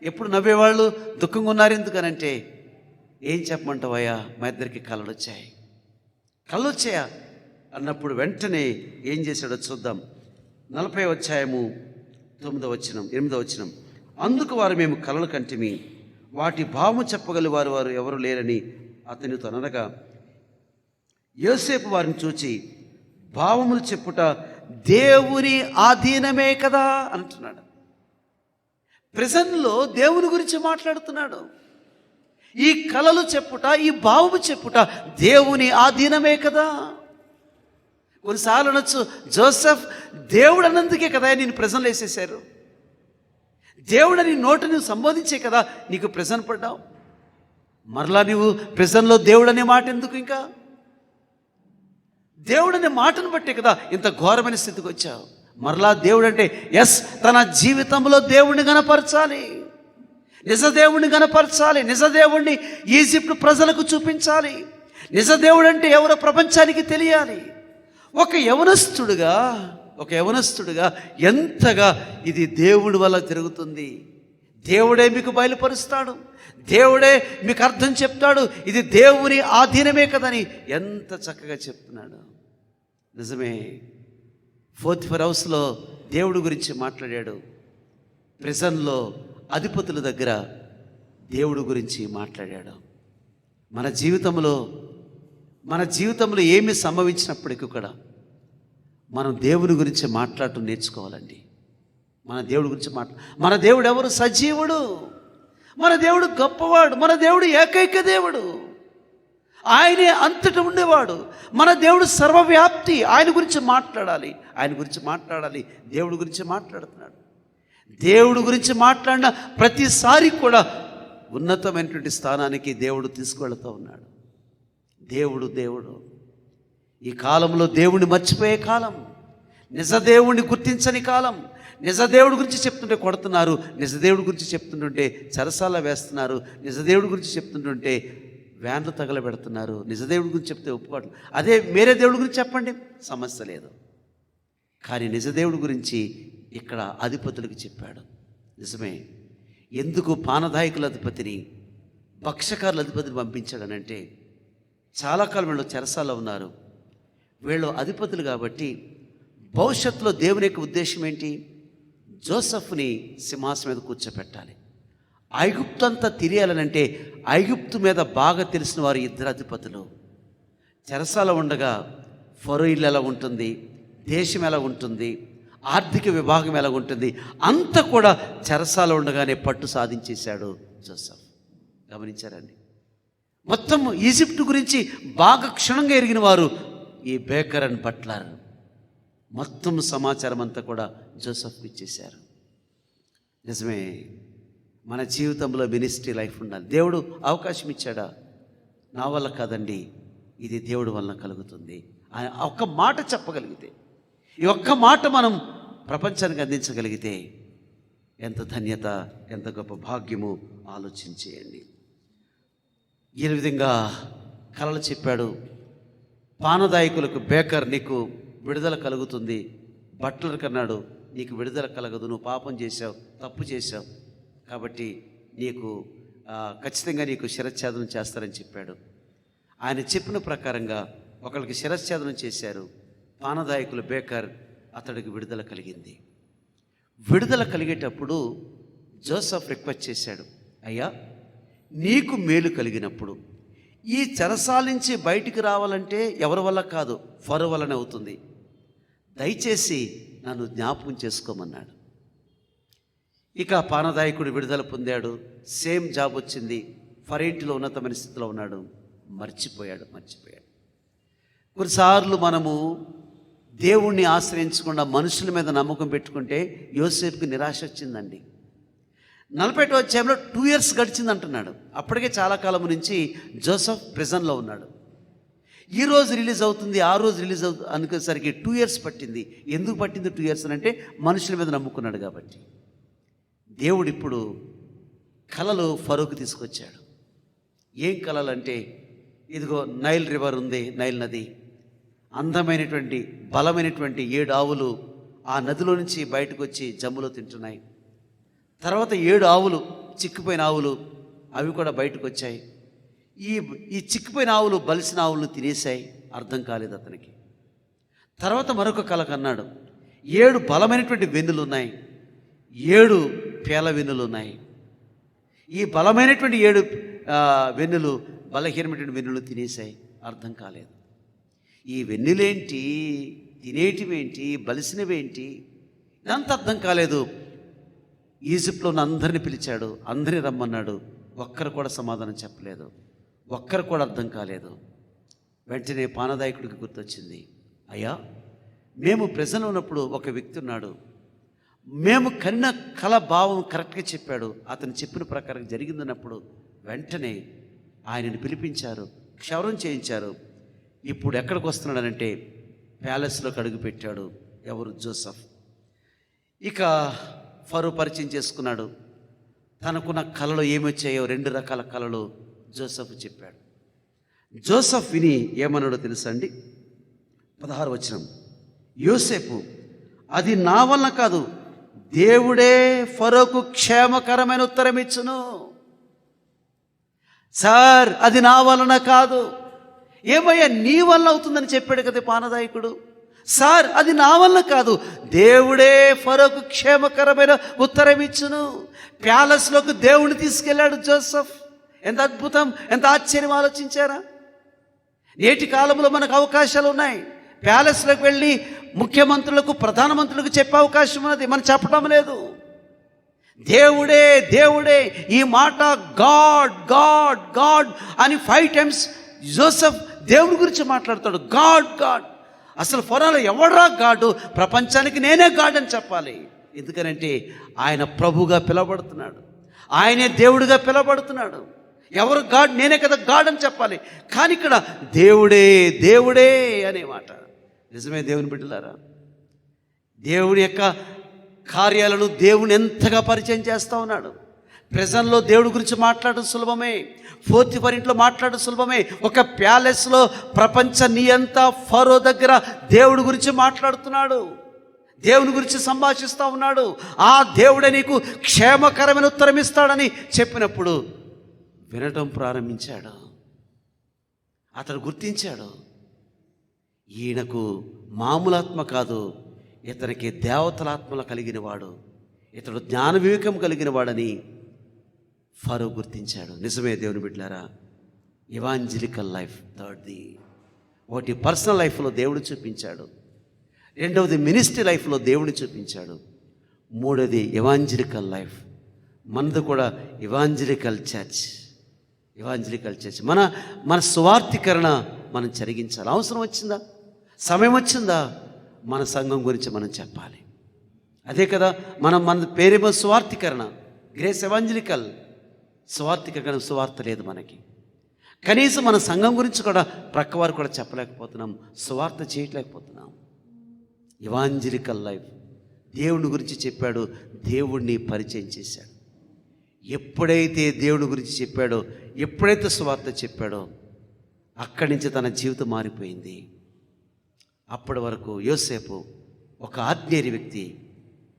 ఎప్పుడు నవ్వేవాళ్ళు దుఃఖంగా ఉన్నారు ఎందుకనంటే, ఏం చెప్పమంటావయ్యా, మా ఇద్దరికి కలలు వచ్చాయా అన్నప్పుడు వెంటనే ఏం చేశాడో చూద్దాం. 40వ అధ్యాయము 8వ వచనం. అందుకు వారు, మేము కలలు కంటిమి, వాటి భావము చెప్పగలివారు వారు ఎవరు లేరని అతనితో అనగా, యోసేపు వారిని చూచి, భావములు చెప్పుట దేవుని ఆధీనమే కదా అంటున్నాడు. ప్రెజెంట్లో దేవుని గురించి మాట్లాడుతున్నాడు. ఈ కలలు చెప్పుట, ఈ భావము చెప్పుట దేవుని ఆధీనమే కదా. కొన్నిసార్లు అనొచ్చు, జోసెఫ్ దేవుడు అన్నందుకే కదా నేను ప్రెజెంట్లో వేసేశారు. దేవుడని నోట నువ్వు సంబోధించే కదా నీకు ప్రెజెంట్ పడ్డావు. మరలా నువ్వు ప్రెజెంట్లో దేవుడు అనే మాట ఎందుకు? ఇంకా దేవుడు అనే మాటను బట్టే కదా ఇంత ఘోరమైన స్థితికి వచ్చావు. మరలా దేవుడు అంటే ఎస్, తన జీవితంలో దేవుడిని గణపరచాలి, నిజదేవుడిని గణపరచాలి, నిజదేవుడిని ఈజిప్ట్ ప్రజలకు చూపించాలి. నిజదేవుడు అంటే ఎవరో ప్రపంచానికి తెలియాలి. ఒక యవనస్తుడుగా ఎంతగా ఇది దేవుడి వల్ల జరుగుతుంది. దేవుడే మీకు బయలుపరుస్తాడు, దేవుడే మీకు అర్థం చెప్తాడు. ఇది దేవుని ఆధీనమే కదని ఎంత చక్కగా చెప్తున్నాడు. నిజమే, పోతిఫర్ హౌస్లో దేవుడి గురించి మాట్లాడాడు. ప్రిజన్లో అధిపతుల దగ్గర దేవుడి గురించి మాట్లాడాడు. మన జీవితంలో ఏమి సంభవించినప్పటికీ కూడా మనం దేవుని గురించి మాట్లాడటం నేర్చుకోవాలండి. మన దేవుడి గురించి మన దేవుడు ఎవరు? సజీవుడు. మన దేవుడు గొప్పవాడు. మన దేవుడు ఏకైక దేవుడు. ఆయనే అంతటా ఉండేవాడు. మన దేవుడు సర్వవ్యాప్తి. ఆయన గురించి మాట్లాడాలి. దేవుడి గురించి మాట్లాడుతున్నాడు. దేవుడి గురించి మాట్లాడిన ప్రతిసారి కూడా ఉన్నతమైనటువంటి స్థానానికి దేవుడు తీసుకువెళుతూ ఉన్నాడు. దేవుడు ఈ కాలంలో దేవుడిని మర్చిపోయే కాలం, నిజదేవుడిని గుర్తించని కాలం. నిజదేవుడి గురించి చెప్తుంటే కొడుతున్నారు, నిజదేవుడి గురించి చెప్తుంటుంటే చెరసాల వేస్తున్నారు, నిజదేవుడి గురించి చెప్తుంటుంటే వ్యాన్లు తగలబెడుతున్నారు. నిజదేవుడి గురించి చెప్తే ఒప్పుకోవడం. అదే వేరే దేవుడి గురించి చెప్పండి, సమస్య లేదు. కానీ నిజదేవుడి గురించి ఇక్కడ అధిపతులకు చెప్పాడు. నిజమే, ఎందుకు పానదాయకుల అధిపతిని, భక్షకారుల అధిపతిని పంపించాడనంటే, చాలా కాలం వీళ్ళు చెరసాల్లో ఉన్నారు. వీళ్ళు అధిపతులు కాబట్టి భవిష్యత్తులో దేవుని యొక్క ఉద్దేశం ఏంటి? జోసెఫ్ని సింహాసనం మీద కూర్చోపెట్టాలి. ఐగుప్తు అంతా తిరియాలనంటే ఐగుప్తు మీద బాగా తెలిసిన వారు ఇద్దరు అధిపతులు. చెరసాల ఉండగా ఫరో ఇల్లు ఎలా ఉంటుంది, దేశం ఎలా ఉంటుంది, ఆర్థిక విభాగం ఎలా ఉంటుంది, అంతా కూడా చెరసాల ఉండగానే పట్టు సాధించేశాడు జోసెఫ్. గమనించారండి? మొత్తం ఈజిప్ట్ గురించి బాగా క్షుణ్ణంగా ఎరిగిన వారు ఈ బేకర్ అండ్ బట్లర్. మొత్తం సమాచారం అంతా కూడా జోసెఫ్కి ఇచ్చేశారు. నిజమే, మన జీవితంలో మినిస్ట్రీ లైఫ్ ఉండాలి. దేవుడు అవకాశం ఇచ్చాడా? నా వల్ల కాదండి, ఇది దేవుడి వలన కలుగుతుంది. ఆయన ఒక్క మాట చెప్పగలిగితే, ఈ ఒక్క మాట మనం ప్రపంచానికి అందించగలిగితే ఎంత ధన్యత, ఎంత గొప్ప భాగ్యము ఆలోచించేయండి. ఈ విధంగా కలలు చెప్పాడు. పానదాయకులకు బేకర్ నీకు విడుదల కలుగుతుంది, బట్లర్కి అన్నాడు నీకు విడుదల కలగదు, నువ్వు పాపం చేశావు, తప్పు చేశావు, కాబట్టి నీకు ఖచ్చితంగా నీకు శిరచ్ఛేదనం చేస్తారని చెప్పాడు. ఆయన చెప్పిన ప్రకారంగా ఒకరికి శిరచ్ఛేదనం చేశారు. పానదాయకులు బేకర్, అతడికి విడుదల కలిగింది. విడుదల కలిగేటప్పుడు జోసెఫ్ రిక్వెస్ట్ చేశాడు, అయ్యా నీకు మేలు కలిగినప్పుడు ఈ చెరసాల నుంచి బయటికి రావాలంటే ఎవరి వల్ల కాదు, ఫరో వల్లనే అవుతుంది, దయచేసి నన్ను జ్ఞాపకం చేసుకోమన్నాడు. ఇక పానదాయకుడు విడుదల పొందాడు, సేమ్ జాబ్ వచ్చింది, ఫరో ఇంటిలో ఉన్నతమైన స్థితిలో ఉన్నాడు. మర్చిపోయాడు. కొన్నిసార్లు మనము దేవుణ్ణి ఆశ్రయించకుండా మనుషుల మీద నమ్మకం పెట్టుకుంటే యోసేపుకి నిరాశ వచ్చిందండి. 41వ అధ్యాయంలో 2 years గడిచింది అంటున్నాడు. అప్పటికే చాలా కాలం నుంచి జోసెఫ్ ప్రిజన్లో ఉన్నాడు. ఈ రోజు రిలీజ్ అవుతుంది, ఆ రోజు రిలీజ్ అవుతుంది అనుకునేసరికి 2 years పట్టింది. ఎందుకు పట్టింది 2 years అంటే మనుషుల మీద నమ్ముకున్నాడు కాబట్టి. దేవుడు ఇప్పుడు కలలు ఫరోకు తీసుకొచ్చాడు. ఏం కలలు అంటే, ఇదిగో నైల్ రివర్ ఉంది, నైల్ నది, అందమైనటువంటి బలమైనటువంటి 7 ఆవులు ఆ నదిలో నుంచి బయటకు వచ్చి జమ్ములో తింటున్నాయి. తర్వాత 7 ఆవులు, చిక్కిపోయిన ఆవులు, అవి కూడా బయటకు వచ్చాయి. ఈ చిక్కిపోయిన ఆవులు బలిసిన ఆవులను తినేశాయి. అర్థం కాలేదు అతనికి. తర్వాత మరొక కల కన్నాడు, 7 బలమైనటువంటి వెన్నులు ఉన్నాయి, 7 పేల వెన్నులు ఉన్నాయి. ఈ బలమైనటువంటి 7 వెన్నులు బలహీనమైనటువంటి వెన్నులు తినేశాయి. అర్థం కాలేదు. ఈ వెన్నులేంటి, తినేటివేంటి, బలిసినవేంటి, ఇదంతా అర్థం కాలేదు. ఈజిప్ట్లో ఉన్న అందరిని పిలిచాడు, అందరిని రమ్మన్నాడు. ఒక్కరు కూడా సమాధానం చెప్పలేదు, ఒక్కరు కూడా అర్థం కాలేదు. వెంటనే పానదాయకుడికి గుర్తొచ్చింది, అయ్యా మేము ప్రజలు ఉన్నప్పుడు ఒక వ్యక్తి ఉన్నాడు, మేము కన్న కల భావం కరెక్ట్గా చెప్పాడు, అతను చెప్పిన ప్రకారం జరిగిందన్నప్పుడు వెంటనే ఆయనను పిలిపించారు, క్షవరం చేయించారు. ఇప్పుడు ఎక్కడికి వస్తున్నాడనంటే ప్యాలెస్లోకి అడుగు పెట్టాడు. ఎవరు? జోసెఫ్. ఇక ఫరో పరిచయం చేసుకున్నాడు. తనకున్న కళలు ఏమొచ్చాయో 2 రకాల కళలు జోసెఫ్ చెప్పాడు. జోసెఫ్ విని ఏమన్నాడో తెలుసా అండి? 16వ వచనం, యోసేపు అది నా వలన కాదు, దేవుడే ఫరోకు క్షేమకరమైన ఉత్తరం ఇచ్చును. సార్ అది నా వలన కాదు. ఏమయ్యా నీ వల్ల అవుతుందని చెప్పాడు కదా పానదాయకుడు. సార్ అది నా వల్ల కాదు, దేవుడే ఫరోకు క్షేమకరమైన ఉత్తరం ఇచ్చును. ప్యాలెస్లోకి దేవుడిని తీసుకెళ్ళాడు జోసెఫ్. ఎంత అద్భుతం, ఎంత ఆశ్చర్యం ఆలోచించారా? నేటి కాలంలో మనకు అవకాశాలు ఉన్నాయి. ప్యాలెస్లోకి వెళ్ళి ముఖ్యమంత్రులకు, ప్రధానమంత్రులకు చెప్పే అవకాశం ఉన్నది, మనం చెప్పడం లేదు. దేవుడే దేవుడే, ఈ మాట గాడ్ గాడ్ గాడ్ అని 5 times జోసెఫ్ దేవుడి గురించి మాట్లాడతాడు. God God. అసలు ఫరోలో ఎవడ్రా గాడు? ప్రపంచానికి నేనే గాడ్ అని చెప్పాలి. ఎందుకనంటే ఆయన ప్రభుగా పిలవబడుతున్నాడు, ఆయనే దేవుడిగా పిలవబడుతున్నాడు. ఎవరు గాడ్? నేనే కదా గాడ్ అని చెప్పాలి. కానీ ఇక్కడ దేవుడే దేవుడే అనే మాట. నిజమే దేవుని బిడ్డలారా, దేవుడి యొక్క కార్యాలను దేవుని ఎంతగా పరిచయం చేస్తూ ఉన్నాడు. ప్రజల్లో దేవుడి గురించి మాట్లాడడం సులభమే, 4th ఇంట్లో మాట్లాడడం సులభమే. ఒక ప్యాలెస్లో ప్రపంచ నియంత ఫరో దగ్గర దేవుడి గురించి మాట్లాడుతున్నాడు, దేవుని గురించి సంభాషిస్తూ ఉన్నాడు. ఆ దేవుడే నీకు క్షేమకరమైన ఉత్తరం ఇస్తాడని చెప్పినప్పుడు వినటం ప్రారంభించాడు. అతడు గుర్తించాడు, ఈయనకు మామూలు ఆత్మ కాదు, ఇతనికి దేవతల ఆత్మలు కలిగిన వాడు, ఇతడు జ్ఞాన వివేకం కలిగిన వాడని ఫరో గుర్తించాడు. నిజమే దేవుని బిడ్డలారా, ఇవాంజలికల్ లైఫ్ థర్డ్ది. ఒకటి పర్సనల్ లైఫ్లో దేవుడు చూపించాడు, రెండవది మినిస్ట్రీ లైఫ్లో దేవుడు చూపించాడు, మూడవది ఇవాంజలికల్ లైఫ్. మనది కూడా ఇవాంజలికల్ చర్చ్. మన సువార్థీకరణ మనం జరిగించాలి. అవసరం వచ్చిందా, సమయం వచ్చిందా, మన సంఘం గురించి మనం చెప్పాలి. అదే కదా మన పేరేమో సువార్థీకరణ, గ్రేస్ ఎవాంజలికల్. సువార్థీకరణ సువార్త లేదు మనకి. కనీసం మన సంఘం గురించి కూడా ప్రక్కవారు కూడా చెప్పలేకపోతున్నాం, సువార్త చేయట్లేకపోతున్నాం. Evangelical life. దేవుని గురించి చెప్పాడు, దేవుణ్ణి పరిచయం చేశాడు. ఎప్పుడైతే దేవుని గురించి చెప్పాడో, ఎప్పుడైతే సువార్త చెప్పాడో, అక్కడి నుంచి తన జీవితం మారిపోయింది. అప్పటి వరకు యోసేపు ఒక ఆత్మీయ వ్యక్తి.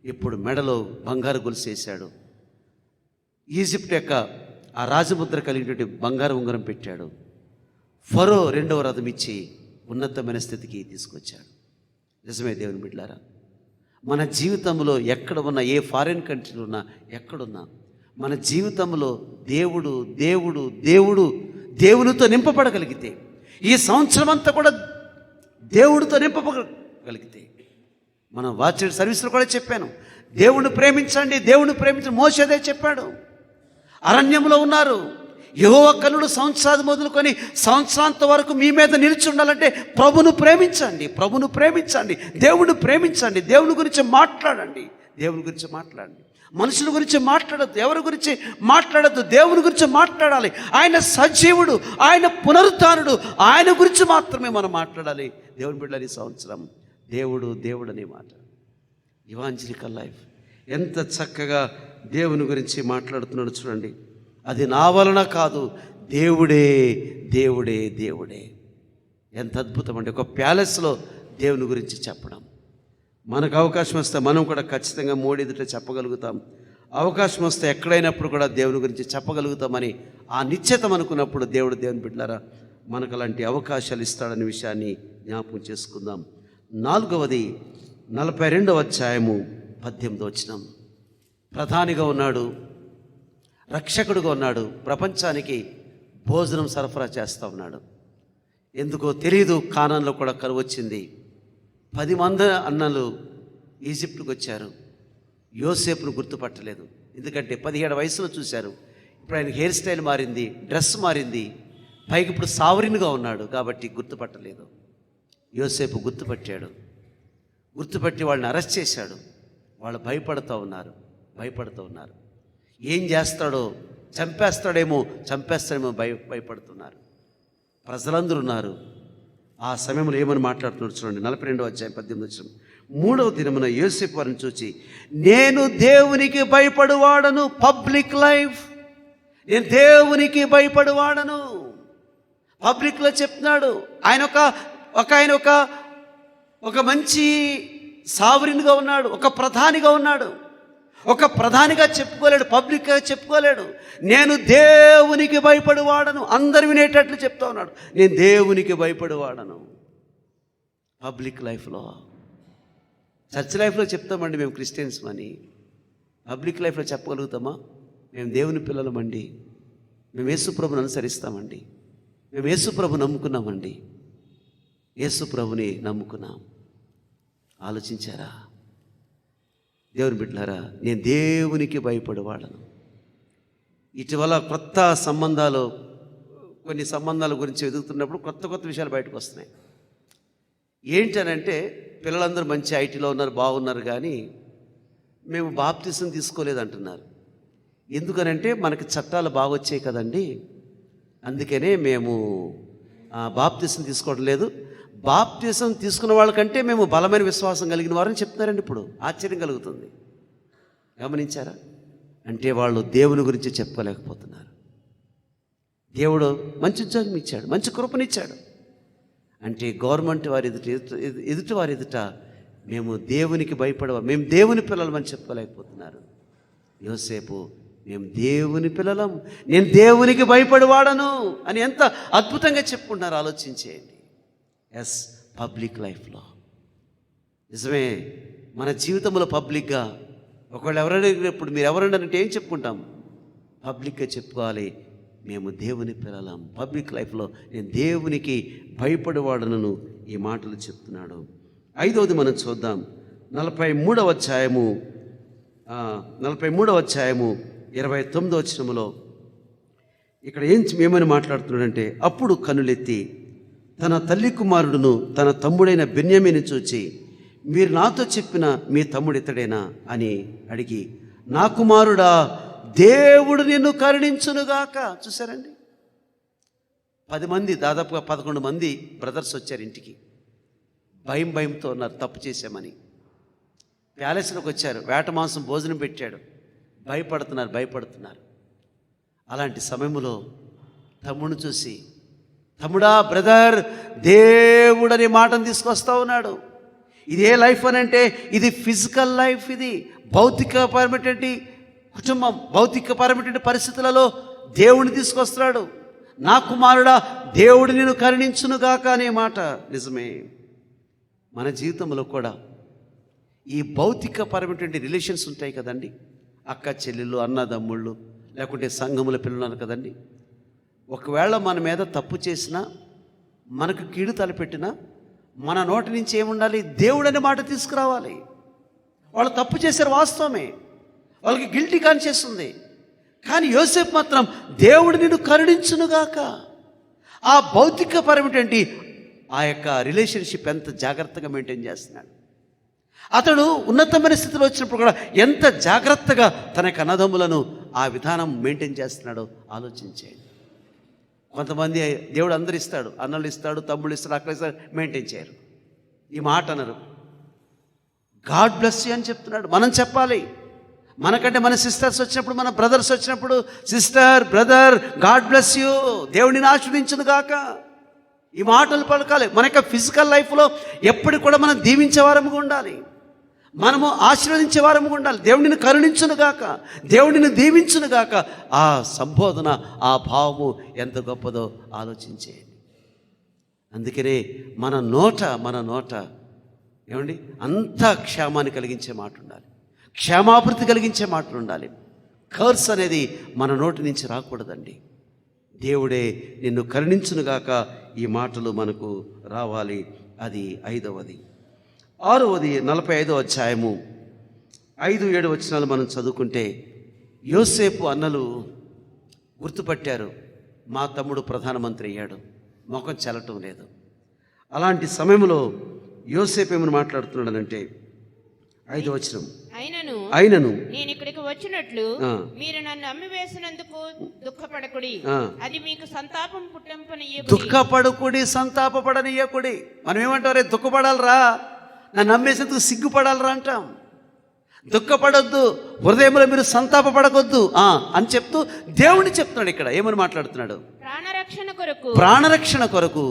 ఇప్పుడు మెడలో బంగారు గొలుసు వేశాడు. ఈజిప్ట్ యొక్క ఆ రాజముద్ర కలిగినటువంటి బంగారు ఉంగరం పెట్టాడు. ఫరో రెండవ రథం ఇచ్చి ఉన్నతమైన స్థితికి తీసుకొచ్చాడు. నిజమే దేవుని బిడ్డలారా, మన జీవితంలో ఎక్కడ ఉన్నా, ఏ ఫారిన్ కంట్రీలో ఉన్నా, ఎక్కడున్నా, మన జీవితంలో దేవుడు దేవుడు దేవుడు దేవునితో నింపబడగలిగితే, ఈ సంవత్సరం అంతా కూడా దేవుడితో నింపబడగలిగితే, మనం వాచ్ సర్వీస్లో కూడా చెప్పాను, దేవుణ్ణి ప్రేమించండి, దేవుణ్ణి ప్రేమించండి. మోషే అదే చెప్పాడు. అరణ్యంలో ఉన్నారు, యెహోవా కన్నులు సంవత్సరాది మొదలుకొని సంవత్సరాంత వరకు మీ మీద నిలిచి ఉండాలంటే ప్రభును ప్రేమించండి, ప్రభును ప్రేమించండి, దేవుని ప్రేమించండి, దేవుని గురించి మాట్లాడండి, దేవుని గురించి మాట్లాడండి. మనుషుల గురించి మాట్లాడద్దు, ఎవరి గురించి మాట్లాడద్దు, దేవుని గురించి మాట్లాడాలి. ఆయన సజీవుడు, ఆయన పునరుద్ధానుడు, ఆయన గురించి మాత్రమే మనం మాట్లాడాలి. దేవుని బిడ్డలని సంవత్సరం దేవుడు దేవుడు అనే మాట. ఇవాంజలికల్ లైఫ్ ఎంత చక్కగా దేవుని గురించి మాట్లాడుతున్నాడు చూడండి. అది నా వలన కాదు, దేవుడే దేవుడే దేవుడే. ఎంత అద్భుతం అండి. ఒక ప్యాలెస్లో దేవుని గురించి చెప్పడం. మనకు అవకాశం వస్తే మనం కూడా ఖచ్చితంగా మోడెదుట చెప్పగలుగుతాం. అవకాశం వస్తే ఎక్కడైనప్పుడు కూడా దేవుని గురించి చెప్పగలుగుతామని ఆ నిశ్చయత అనుకున్నప్పుడు దేవుని బిడ్డలారా మనకు అలాంటి అవకాశాలు ఇస్తాడనే విషయాన్ని జ్ఞాపకం చేసుకుందాం. 4వది 42వ అధ్యాయము 18వ వచనం. ప్రధానిగా ఉన్నాడు, రక్షకుడుగా ఉన్నాడు, ప్రపంచానికి భోజనం సరఫరా చేస్తూ ఉన్నాడు. ఎందుకో తెలియదు, కానాన్లో కూడా కరువు వచ్చింది. 10 మంది అన్నలు ఈజిప్ట్కి వచ్చారు. యోసేపును గుర్తుపట్టలేదు, ఎందుకంటే 17 వయసులో చూశారు. ఇప్పుడు ఆయన హెయిర్ స్టైల్ మారింది, డ్రెస్ మారింది, పైకి ఇప్పుడు సావరిన్గా ఉన్నాడు కాబట్టి గుర్తుపట్టలేదు. యోసేపు గుర్తుపట్టాడు. గుర్తుపట్టి వాళ్ళని అరెస్ట్ చేశాడు. వాళ్ళు భయపడుతూ ఉన్నారు. ఏం చేస్తాడో, చంపేస్తాడేమో భయపడుతున్నారు. ప్రజలందరూ ఉన్నారు. ఆ సమయంలో ఏమని మాట్లాడుతున్నాడు చూడండి. 42వ అధ్యాయం 18వ వచనం. 3వ దినమున యోసేపు వారిని చూచి, నేను దేవునికి భయపడువాడను. Public life. నేను దేవునికి భయపడువాడను. పబ్లిక్లో చెప్తున్నాడు. ఆయన ఒక మంచి సావరిన్గా ఉన్నాడు, ఒక ప్రధానిగా ఉన్నాడు. ఒక ప్రధానిగా చెప్పుకోలేడు, పబ్లిక్గా చెప్పుకోలేడు. నేను దేవునికి భయపడువాడను. అందరు వినేటట్లు చెప్తా ఉన్నాడు, నేను దేవునికి భయపడువాడను. పబ్లిక్ లైఫ్లో, చర్చ్ లైఫ్లో చెప్తామండి మేము క్రిస్టియన్స్ అని. పబ్లిక్ లైఫ్లో చెప్పగలుగుతామా? మేము దేవుని పిల్లలమండి, మేము యేసుప్రభుని అనుసరిస్తామండి, మేము యేసుప్రభు నమ్ముకున్నామండి, యేసుప్రభుని నమ్ముకున్నాం. ఆలోచించారా దేవుని బిడ్డలారా? నేను దేవునికి భయపడేవాడను. ఇటీవల కొత్త కొన్ని సంబంధాల గురించి ఎదుగుతున్నప్పుడు కొత్త విషయాలు బయటకు వస్తున్నాయి. ఏంటనంటే, పిల్లలందరూ మంచి ఐటీలో ఉన్నారు, బాగున్నారు, కానీ మేము బాప్తిసం తీసుకోలేదంటున్నారు. ఎందుకనంటే మనకి చట్టాలు బాగా వచ్చాయి కదండి, అందుకనే మేము బాప్తిసం తీసుకోవడం లేదు. బాప్తిసం తీసుకున్న వాళ్ళకంటే మేము బలమైన విశ్వాసం కలిగిన వారని చెప్తున్నారండి. ఇప్పుడు ఆశ్చర్యం కలుగుతుంది. గమనించారా? అంటే వాళ్ళు దేవుని గురించి చెప్పుకోలేకపోతున్నారు. దేవుడు మంచి ఉద్యోగం ఇచ్చాడు, మంచి కృపనిచ్చాడు. అంటే గవర్నమెంట్ వారి ఎదుటి వారి ఎదుట మేము దేవునికి మేము దేవుని పిల్లలమని చెప్పుకోలేకపోతున్నారు. యోసేపు, మేము దేవుని పిల్లలం, నేను దేవునికి భయపడివాడను అని ఎంత అద్భుతంగా చెప్పుకుంటున్నారు. ఆలోచించేయండి. ఎస్, పబ్లిక్ లైఫ్లో నిజమే. మన జీవితంలో పబ్లిక్గా ఒకవేళ ఎవరైనా ఇప్పుడు మీరు ఎవరంటే ఏం చెప్పుకుంటాం? పబ్లిక్గా చెప్పుకోవాలి, మేము దేవుని పిల్లలం. పబ్లిక్ లైఫ్లో నేను దేవునికి భయపడేవాడనను ఈ మాటలు చెప్తున్నాడు. 5వది మనం చూద్దాం. 43వ అధ్యాయము 29వ వచనములో ఇక్కడ ఏమని మాట్లాడుతున్నాడంటే, అప్పుడు కనులెత్తి తన తల్లి కుమారుడును తన తమ్ముడైన బెన్యామీను చూచి, మీరు నాతో చెప్పిన మీ తమ్ముడు ఇతడేనా అని అడిగి, నా కుమారుడా, దేవుడు నిన్ను కరుణించునుగాక. చూసారండి, 10 మంది, దాదాపుగా 11 మంది బ్రదర్స్ వచ్చారు ఇంటికి. భయంతో ఉన్నారు, తప్పు చేశామని. ప్యాలెస్లోకి వచ్చారు, వేట మాంసం భోజనం పెట్టాడు, భయపడుతున్నారు. అలాంటి సమయంలో తమ్ముడిని చూసి, తమ్ముడా, బ్రదర్, దేవుడు అనే మాటను తీసుకొస్తా ఉన్నాడు. ఇదే లైఫ్ అని అంటే ఇది ఫిజికల్ లైఫ్, ఇది భౌతికపరమైనటువంటి కుటుంబం, భౌతికపరమైనటువంటి పరిస్థితులలో దేవుడిని తీసుకొస్తున్నాడు. నా కుమారుడా, దేవుడు నిన్ను కరుణించునుగాక అనే మాట నిజమే. మన జీవితంలో కూడా ఈ భౌతికపరమైనటువంటి రిలేషన్స్ ఉంటాయి కదండి. అక్క చెల్లెళ్ళు, అన్నదమ్ముళ్ళు, లేకుంటే సంఘముల పిల్లలు కదండి. ఒకవేళ మన మీద తప్పు చేసినా, మనకు కీడు తలపెట్టినా, మన నోటి నుంచి ఏముండాలి? దేవుడు అనే మాట తీసుకురావాలి. వాళ్ళు తప్పు చేశారు, వాస్తవమే, వాళ్ళకి గిల్టీ కాన్షియస్ ఉంది. కానీ యోసేపు మాత్రం దేవుడు నిన్ను కరుణించునుగాక. ఆ భౌతికపరమైనటువంటి ఆ యొక్క రిలేషన్షిప్ ఎంత జాగ్రత్తగా మెయింటైన్ చేస్తున్నాడు. అతడు ఉన్నతమైన స్థితిలో వచ్చినప్పుడు కూడా ఎంత జాగ్రత్తగా తన యొక్క అన్నదమ్ములను ఆ విధానం మెయింటైన్ చేస్తున్నాడో ఆలోచించేయండి. కొంతమంది దేవుడు అందరు ఇస్తాడు, అన్నలు ఇస్తాడు, తమ్ముళ్ళు ఇస్తాడు, అక్కడ ఇస్తాడు, మెయింటైన్ చేయరు. ఈ మాట అన్నారు. గాడ్ బ్లెస్ యూ అని చెప్తున్నాడు. మనం చెప్పాలి. మనకంటే మన సిస్టర్స్ వచ్చినప్పుడు, మన బ్రదర్స్ వచ్చినప్పుడు, sister, brother, God bless you, దేవుడిని ఆశీర్వదించును గాక, ఈ మాటలు పలకాలి. మన యొక్క ఫిజికల్ లైఫ్లో ఎప్పుడు కూడా మనం దీవించే వారముగా ఉండాలి, మనము ఆశీర్వదించే వారముగా ఉండాలి. దేవుడిని కరుణించును గాక, దేవుడిని దీవించును గాక. ఆ సంబోధన, ఆ భావము ఎంత గొప్పదో ఆలోచించేయండి. అందుకనే మన నోట ఏమండి, అంతా క్షేమాన్ని కలిగించే మాట ఉండాలి, క్షేమాభివృద్ధి కలిగించే మాటలు ఉండాలి. కర్స్ అనేది మన నోటి నుంచి రాకూడదండి. దేవుడే నిన్ను కరుణించునుగాక ఈ మాటలు మనకు రావాలి. అది 5వది. 6వది 45వ అధ్యాయము 5-7 వచనాలు మనం చదువుకుంటే, యోసేపు అన్నలు గుర్తుపట్టారు, మా తమ్ముడు ప్రధానమంత్రి అయ్యాడు, ముఖం చెల్లటం లేదు. అలాంటి సమయంలో యోసేపు ఏమని మాట్లాడుతున్నాడనంటే, 5వ వచనం, అయినను నేను ఇక్కడికి వచ్చినట్లు మీరు నన్ను అమ్మివేసినందుకు దుఃఖపడకుడి, అది మీకు సంతాపం పుట్టింపనీయకుడి. దుఃఖపడకుడి, సంతాపపడనీయకుడి. మనం ఏమంటారే, దుఃఖపడాలరా, నన్ను నమ్మేసేందుకు సిగ్గుపడాలరా అంటాం. దుఃఖపడొద్దు, హృదయంలో మీరు సంతాపపడకొద్దు అని చెప్తూ దేవుడిని చెప్తున్నాడు. ఇక్కడ ఏమని మాట్లాడుతున్నాడు? ప్రాణరక్షణ కొరకు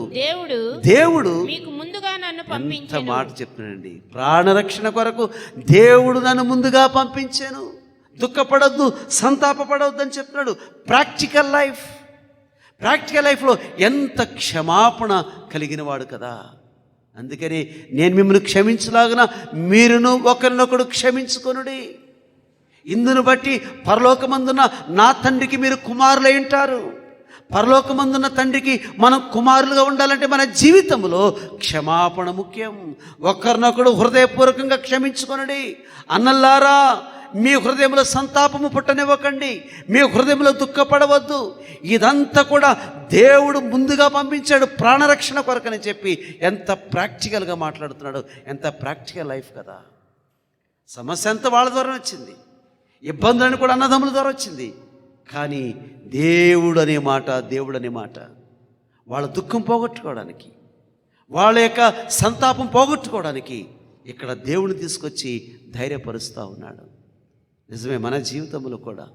దేవుడు మీకు ముందుగా నన్ను పంపించాను. మాట చెప్తున్నాడండి. ప్రాణరక్షణ కొరకు దేవుడు నన్ను ముందుగా పంపించాను. దుఃఖపడొద్దు, సంతాపపడవద్దు అని చెప్తున్నాడు. ప్రాక్టికల్ లైఫ్లో ఎంత క్షమాపణ కలిగిన వాడు కదా. అందుకని నేను మిమ్మల్ని క్షమించలాగున మీరును ఒకరినొకడు క్షమించుకొనుడి. ఇందును బట్టి పరలోకమందున్న నా తండ్రికి మీరు కుమారులై ఉంటారు. పరలోకమందున్న తండ్రికి మనం కుమారులుగా ఉండాలంటే మన జీవితంలో క్షమాపణ ముఖ్యం. ఒకరినొకడు హృదయపూర్వకంగా క్షమించుకొనుడి. అన్నల్లారా, మీ హృదయంలో సంతాపము పుట్టనివ్వకండి, మీ హృదయంలో దుఃఖపడవద్దు. ఇదంతా కూడా దేవుడు ముందుగా పంపించాడు ప్రాణరక్షణ కొరకని చెప్పి ఎంత ప్రాక్టికల్గా మాట్లాడుతున్నాడు. ఎంత ప్రాక్టికల్ లైఫ్ కదా. సమస్య అంతా వాళ్ళ ద్వారా వచ్చింది, ఇబ్బందులని కూడా అన్నదమ్ముల ద్వారా వచ్చింది. కానీ దేవుడు అనే మాట వాళ్ళ దుఃఖం పోగొట్టుకోవడానికి, వాళ్ళ యొక్క సంతాపం పోగొట్టుకోవడానికి ఇక్కడ దేవుడిని తీసుకొచ్చి ధైర్యపరుస్తూ ఉన్నాడు. నిజమే, మన జీవితంలో కూడా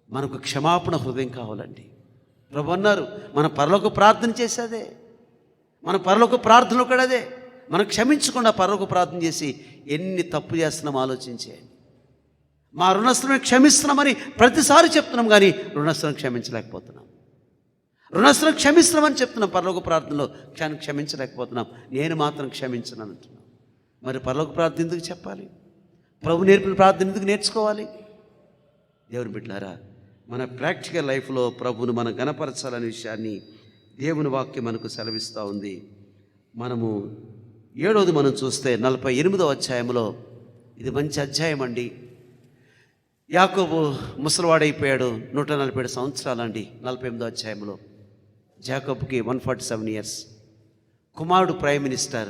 మనకు క్షమాపణ హృదయం కావాలండి. ప్రభు అన్నారు, మన పరలోక ప్రార్థన చేసేదే, మన పరలోక ప్రార్థనలు కూడా అదే. మనం క్షమించకుండా పరలోక ప్రార్థన చేసి ఎన్ని తప్పు చేస్తున్నాం ఆలోచించేయండి. మా రుణస్థులను క్షమిస్తున్నామని ప్రతిసారి చెప్తున్నాం, కానీ రుణస్థులను క్షమించలేకపోతున్నాం. రుణస్థులను క్షమిస్తున్నామని చెప్తున్నాం, పరలోక ప్రార్థనలో క్షమించలేకపోతున్నాం. నేను మాత్రం క్షమించను అంటున్నాం. మరి పరలోక ప్రార్థన ఎందుకు చెప్పాలి? ప్రభు నేర్పిన ప్రార్థన ఎందుకు నేర్చుకోవాలి? దేవుని బిడ్డలారా, మన ప్రాక్టికల్ లైఫ్లో ప్రభువును మనం గణపరచాలనే విషయాన్ని దేవుని వాక్యం మనకు సెలవిస్తూ ఉంది. మనము 7వది మనం చూస్తే 48వ అధ్యాయంలో, ఇది మంచి అధ్యాయం అండి. యాకోబు ముసలివాడైపోయాడు, 147 సంవత్సరాలండి. 48వ అధ్యాయంలో యాకోబుకి 147 ఇయర్స్. కుమారుడు ప్రైమ్ మినిస్టర్,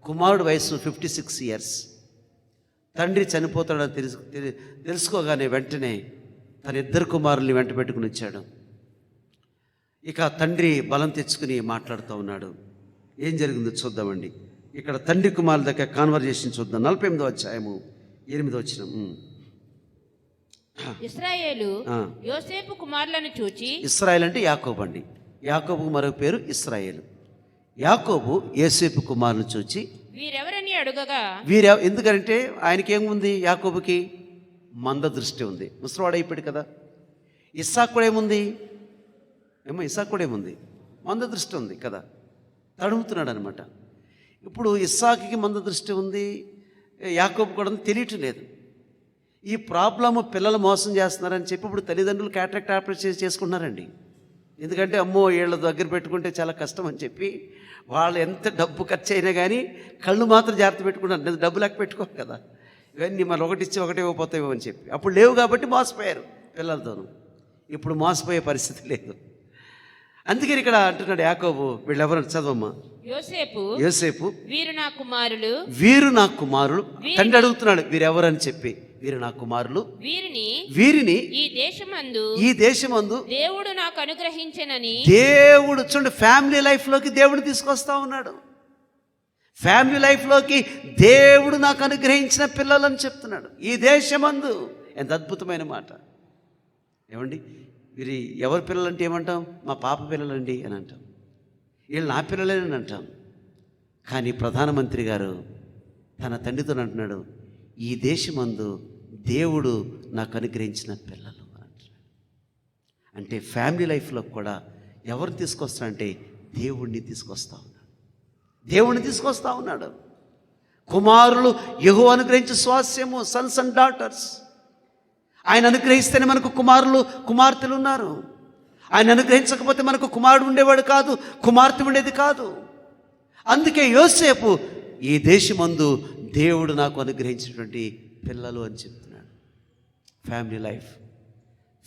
కుమారుడు వయసు 56 ఇయర్స్. తండ్రి చనిపోతాడని తెలుసుకోగానే వెంటనే తన 2 కుమారుల్ని వెంట పెట్టుకుని వచ్చాడు. ఇక తండ్రి బలం తెచ్చుకుని మాట్లాడుతూ ఉన్నాడు. ఏం జరిగిందో చూద్దామండి. ఇక్కడ తండ్రి కుమారుల దగ్గర కాన్వర్జేషన్ చూద్దాం. 48వ అధ్యాయము 8వ వచనం. ఇశ్రాయేలు యోసేపు కుమారులను చూచి, ఇశ్రాయేల్ అంటే యాకోబు అండి. యాకోబుకు మరొక పేరు ఇశ్రాయేలు. యాకోబు యోసేపు కుమారులను చూచి వీరెవరని అడుగగా, ఎందుకంటే ఆయనకేముంది, యాకోబుకి మంద దృష్టి ఉంది, ముసలివాడైపోయాడు కదా. ఇస్సాకు కూడా ఏముంది, ఇస్సాకు కూడా ఏముంది, మంద దృష్టి ఉంది కదా, తడుముతున్నాడు అనమాట. ఇప్పుడు ఇస్సాకుకి మంద దృష్టి ఉంది, యాకోబు కూడా తెలియటం లేదు. ఈ ప్రాబ్లము పిల్లలు మోసం చేస్తున్నారని చెప్పి ఇప్పుడు తల్లిదండ్రులు క్యాటరాక్ట్ ఆపరేషన్ చేసుకుంటున్నారండి. ఎందుకంటే అమ్మో వీళ్ళ దగ్గర పెట్టుకుంటే చాలా కష్టం అని చెప్పి వాళ్ళు ఎంత డబ్బు ఖర్చు అయినా కానీ కళ్ళు మాత్రం జాగ్రత్త పెట్టుకుంటారు. డబ్బు లెక్క పెట్టుకోరు కదా, ఇవన్నీ మళ్ళీ ఒకటి ఇచ్చి ఒకటే ఇవ్వపోతాయేమో అని చెప్పి. అప్పుడు లేవు కాబట్టి మోసపోయారు పిల్లలతోనూ. ఇప్పుడు మోసపోయే పరిస్థితి లేదు. అందుకని ఇక్కడ అంటున్నాడు యాకోబు, వీళ్ళెవరు చదవమ్మా. యోసేపు వీరు నా కుమారులు, వీరు నా కుమారులు. తండ్రి అడుగుతున్నాడు వీరెవరని చెప్పి. వీరు నా కుమారులు, వీరిని ఈ దేశమందు దేవుడు నాకు అనుగ్రహించెనని. దేవుడు చూడండి, ఫ్యామిలీ లైఫ్లోకి దేవుడు తీసుకొస్తా ఉన్నాడు. ఫ్యామిలీ లైఫ్లోకి దేవుడు నాకు అనుగ్రహించిన పిల్లలని చెప్తున్నాడు. ఈ దేశమందు. ఎంత అద్భుతమైన మాట ఏమండి. వీరి ఎవరి పిల్లలంటే ఏమంటాం, మా పాప పిల్లలండి అని అంటాం, వీళ్ళు నా పిల్లలేనని అంటాం. కానీ ప్రధానమంత్రి గారు తన తండ్రితో అంటున్నాడు, ఈ దేశమందు దేవుడు నాకు అనుగ్రహించిన పిల్లలు అంటున్నాడు. అంటే ఫ్యామిలీ లైఫ్లో కూడా ఎవరు తీసుకొస్తారంటే దేవుణ్ణి తీసుకొస్తా ఉన్నాడు. దేవుణ్ణి తీసుకొస్తా ఉన్నాడు. కుమారులు యెహోవా అనుగ్రహించే స్వాస్యము, సన్స్ అండ్ డాటర్స్. ఆయన అనుగ్రహిస్తేనే మనకు కుమారులు కుమార్తెలు ఉన్నారు. ఆయన అనుగ్రహించకపోతే మనకు కుమారుడు ఉండేవాడు కాదు, కుమార్తె ఉండేది కాదు. అందుకే యోసేపు ఈ దేశమందు దేవుడు నాకు అనుగ్రహించినటువంటి పిల్లలు అని చెప్తున్నాడు.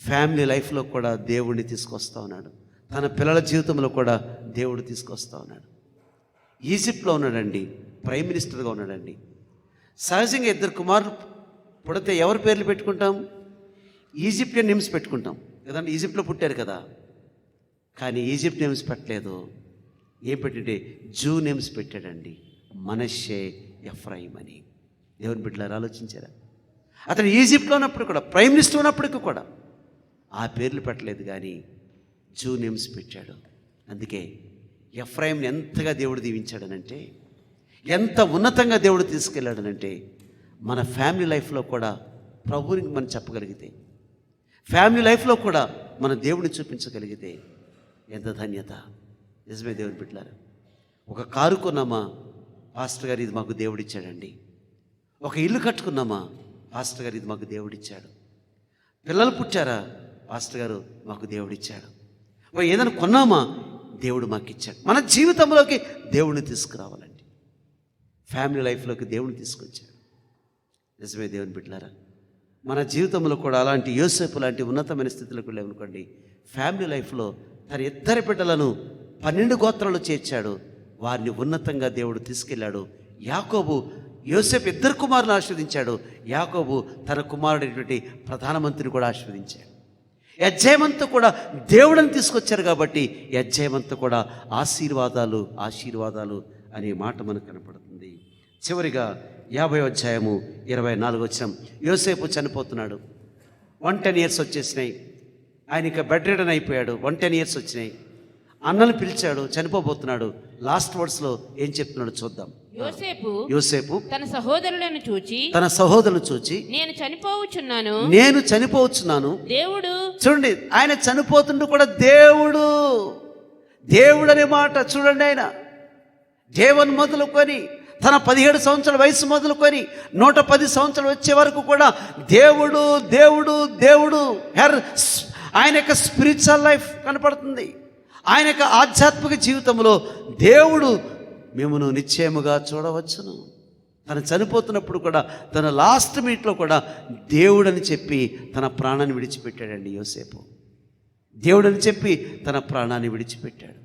ఫ్యామిలీ లైఫ్లో కూడా దేవుడిని తీసుకొస్తా ఉన్నాడు. తన పిల్లల జీవితంలో కూడా దేవుడు తీసుకొస్తా ఉన్నాడు. ఈజిప్ట్లో ఉన్నాడండి, ప్రైమ్ మినిస్టర్గా ఉన్నాడండి. సహజంగా 2 కుమారులు పుడితే ఎవరి పేర్లు పెట్టుకుంటాం, ఈజిప్టియన్ నేమ్స్ పెట్టుకుంటాం కదండి. ఈజిప్ట్లో పుట్టారు కదా. కానీ ఈజిప్ట్ నేమ్స్ పెట్టలేదు. ఏం పెట్టంటే జూ నేమ్స్ పెట్టాడండి. మనష్షే, ఎఫ్రాయిం అని. దేవుని బిడ్డలారా ఆలోచించారా? అతను ఈజిప్ట్లో ఉన్నప్పుడు కూడా, ప్రైమ్ మినిస్టర్ ఉన్నప్పటికీ కూడా ఆ పేర్లు పెట్టలేదు, కానీ జూ నేమ్స్ పెట్టాడు. అందుకే ఎఫ్రాయింని ఎంతగా దేవుడు దీవించాడనంటే, ఎంత ఉన్నతంగా దేవుడు తీసుకెళ్ళాడనంటే, మన ఫ్యామిలీ లైఫ్లో కూడా ప్రభువుని మనం చెప్పగలిగితే, ఫ్యామిలీ లైఫ్లో కూడా మన దేవుడిని చూపించగలిగితే ఎంత ధన్యత. నిజమే దేవుని బిడ్డలారా. ఒక కారు కొన్నామా, పాస్టర్ గారు ఇది మాకు దేవుడిచ్చాడండి. ఒక ఇల్లు కట్టుకున్నామా, పాస్టర్ గారు ఇది మాకు దేవుడిచ్చాడు. పిల్లలు పుట్టారా, పాస్టర్ గారు మాకు దేవుడిచ్చాడు. ఏదైనా కొన్నామా, దేవుడు మాకు ఇచ్చాడు. మన జీవితంలోకి దేవుడిని తీసుకురావాలండి. ఫ్యామిలీ లైఫ్లోకి దేవుడిని తీసుకొచ్చాడు. నిజమే దేవుని బిడ్డలారా. మన జీవితంలో కూడా అలాంటి యోసేపు లాంటి ఉన్నతమైన స్థితిలోకి వెళ్ళామనుకోండి, ఫ్యామిలీ లైఫ్లో తన 2 బిడ్డలను 12 గోత్రాలు చేర్చాడు. వారిని ఉన్నతంగా దేవుడు తీసుకెళ్ళాడు. యాకోబు యోసేపు 2 కుమారులను ఆశీర్వదించాడు. యాకోబు తన కుమారుడైనటువంటి ప్రధానమంత్రిని కూడా ఆశీర్వదించాడు. అధ్యాయమంతా కూడా దేవుడిని తీసుకొచ్చారు కాబట్టి అధ్యాయమంతా కూడా ఆశీర్వాదాలు అనే మాట మనకు కనపడుతుంది. చివరిగా 50వ అధ్యాయము 24వ వచనం. యోసేపు చనిపోతున్నాడు. 110 ఇయర్స్ వచ్చేసినాయి. ఆయన ఇక బెడ్ రిడన్ అయిపోయాడు. 110 ఇయర్స్ వచ్చినాయి. అన్నలు పిలిచాడు, చనిపోబోతున్నాడు. లాస్ట్ వర్డ్స్లో ఏం చెప్తున్నాడు చూద్దాం. యోసేపు తన సహోదరులను చూచి నేను చనిపోవచ్చున్నాను. దేవుడు చూడండి, ఆయన చనిపోతుంటూ కూడా దేవుడు అనే మాట చూడండి. ఆయన దేవుని మొదలుకొని తన 17 సంవత్సరాల వయసు మొదలుకొని 110 సంవత్సరాలు వచ్చే వరకు కూడా దేవుడు ఆయన యొక్క స్పిరిచువల్ లైఫ్ కనపడుతుంది. ఆయన యొక్క ఆధ్యాత్మిక జీవితంలో దేవుడు మిమ్మను నిశ్చయముగా చూడవచ్చును. తను చనిపోతున్నప్పుడు కూడా తన లాస్ట్ మినిట్లో కూడా దేవుడని చెప్పి తన ప్రాణాన్ని విడిచిపెట్టాడండి యోసేపు. దేవుడని చెప్పి తన ప్రాణాన్ని విడిచిపెట్టాడు.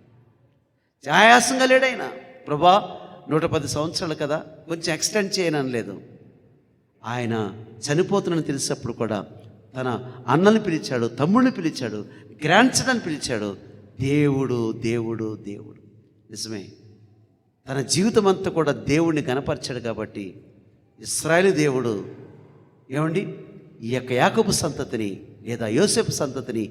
ఆయాసంగా లేడైనా, ప్రభా 110 సంవత్సరాలు కదా, కొంచెం ఎక్స్టెండ్ చేయనలేదు. ఆయన చనిపోతున్నని తెలిసినప్పుడు కూడా తన అన్నని పిలిచాడు, తమ్ముడిని పిలిచాడు, గ్రాండ్ సన్ అని పిలిచాడు. దేవుడు దేవుడు దేవుడు. నిజమే, తన జీవితం అంతా కూడా దేవుడిని గణపరిచాడు. కాబట్టి ఇశ్రాయేలు దేవుడు ఏమండి ఈ యొక్క యాకోబు సంతతిని లేదా యోసేపు సంతతిని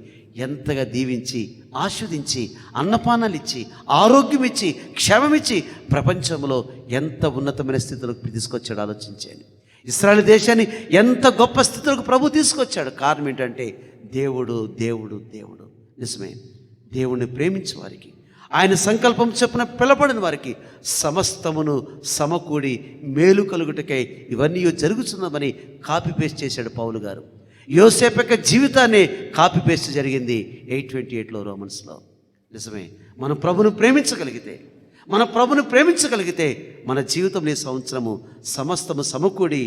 ఎంతగా దీవించి ఆస్వాదించి అన్నపానాలు ఇచ్చి ఆరోగ్యం ఇచ్చి క్షేమమిచ్చి ప్రపంచంలో ఎంత ఉన్నతమైన స్థితిలోకి తీసుకొచ్చాడు ఆలోచించాను. ఇశ్రాయేలు దేశాన్ని ఎంత గొప్ప స్థితిలోకి ప్రభు తీసుకొచ్చాడు. కారణం ఏంటంటే దేవుడు దేవుడు దేవుడు. నిజమే, దేవుణ్ణి ప్రేమించే వారికి, ఆయన సంకల్పం చొప్పున పిలబడిన వారికి సమస్తమును సమకూడి మేలు కలుగుటకై ఇవన్నీ జరుగుతున్నవని కాపీ పేస్ట్ చేశాడు పౌలు గారు. యోసేపు యొక్క జీవితాన్ని కాపీ పేస్ట్ జరిగింది 8:28 రోమన్స్లో. నిజమే, మన ప్రభును ప్రేమించగలిగితే, మన ప్రభును ప్రేమించగలిగితే మన జీవితంలో ఈ సంవత్సరము సమస్తము సమకూడి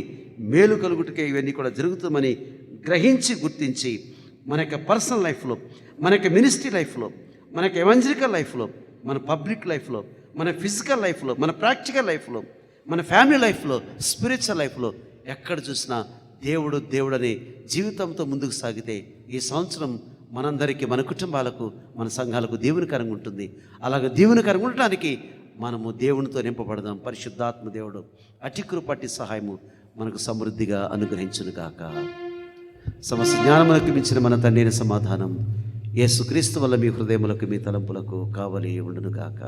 మేలు కలుగుటకే ఇవన్నీ కూడా జరుగుతుందని గ్రహించి గుర్తించి మన యొక్క పర్సనల్ లైఫ్లో, మన యొక్క మినిస్ట్రీ లైఫ్లో, మన యొక్క ఎవెంజలికల్ లైఫ్లో, మన పబ్లిక్ లైఫ్లో, మన ఫిజికల్ లైఫ్లో, మన ప్రాక్టికల్ లైఫ్లో, మన ఫ్యామిలీ లైఫ్లో, స్పిరిచువల్ లైఫ్లో ఎక్కడ చూసినా దేవుడు దేవుడని జీవితంతో ముందుకు సాగితే ఈ సంవత్సరం మనందరికీ, మన కుటుంబాలకు, మన సంఘాలకు దీవెనకరంగా ఉంటుంది. అలాగే దీవెనకరంగా ఉండటానికి మనము దేవునితో నింపబడదాం. పరిశుద్ధాత్మ దేవుడు అతి కృపటి సహాయము మనకు సమృద్ధిగా అనుగ్రహించును గాక. సమస్త జ్ఞానములకు మించిన మన తండ్రి సమాధానం యేసుక్రీస్తు వల్ల మీ హృదయములకు, మీ తలంపులకు కావలి ఉండును గాక.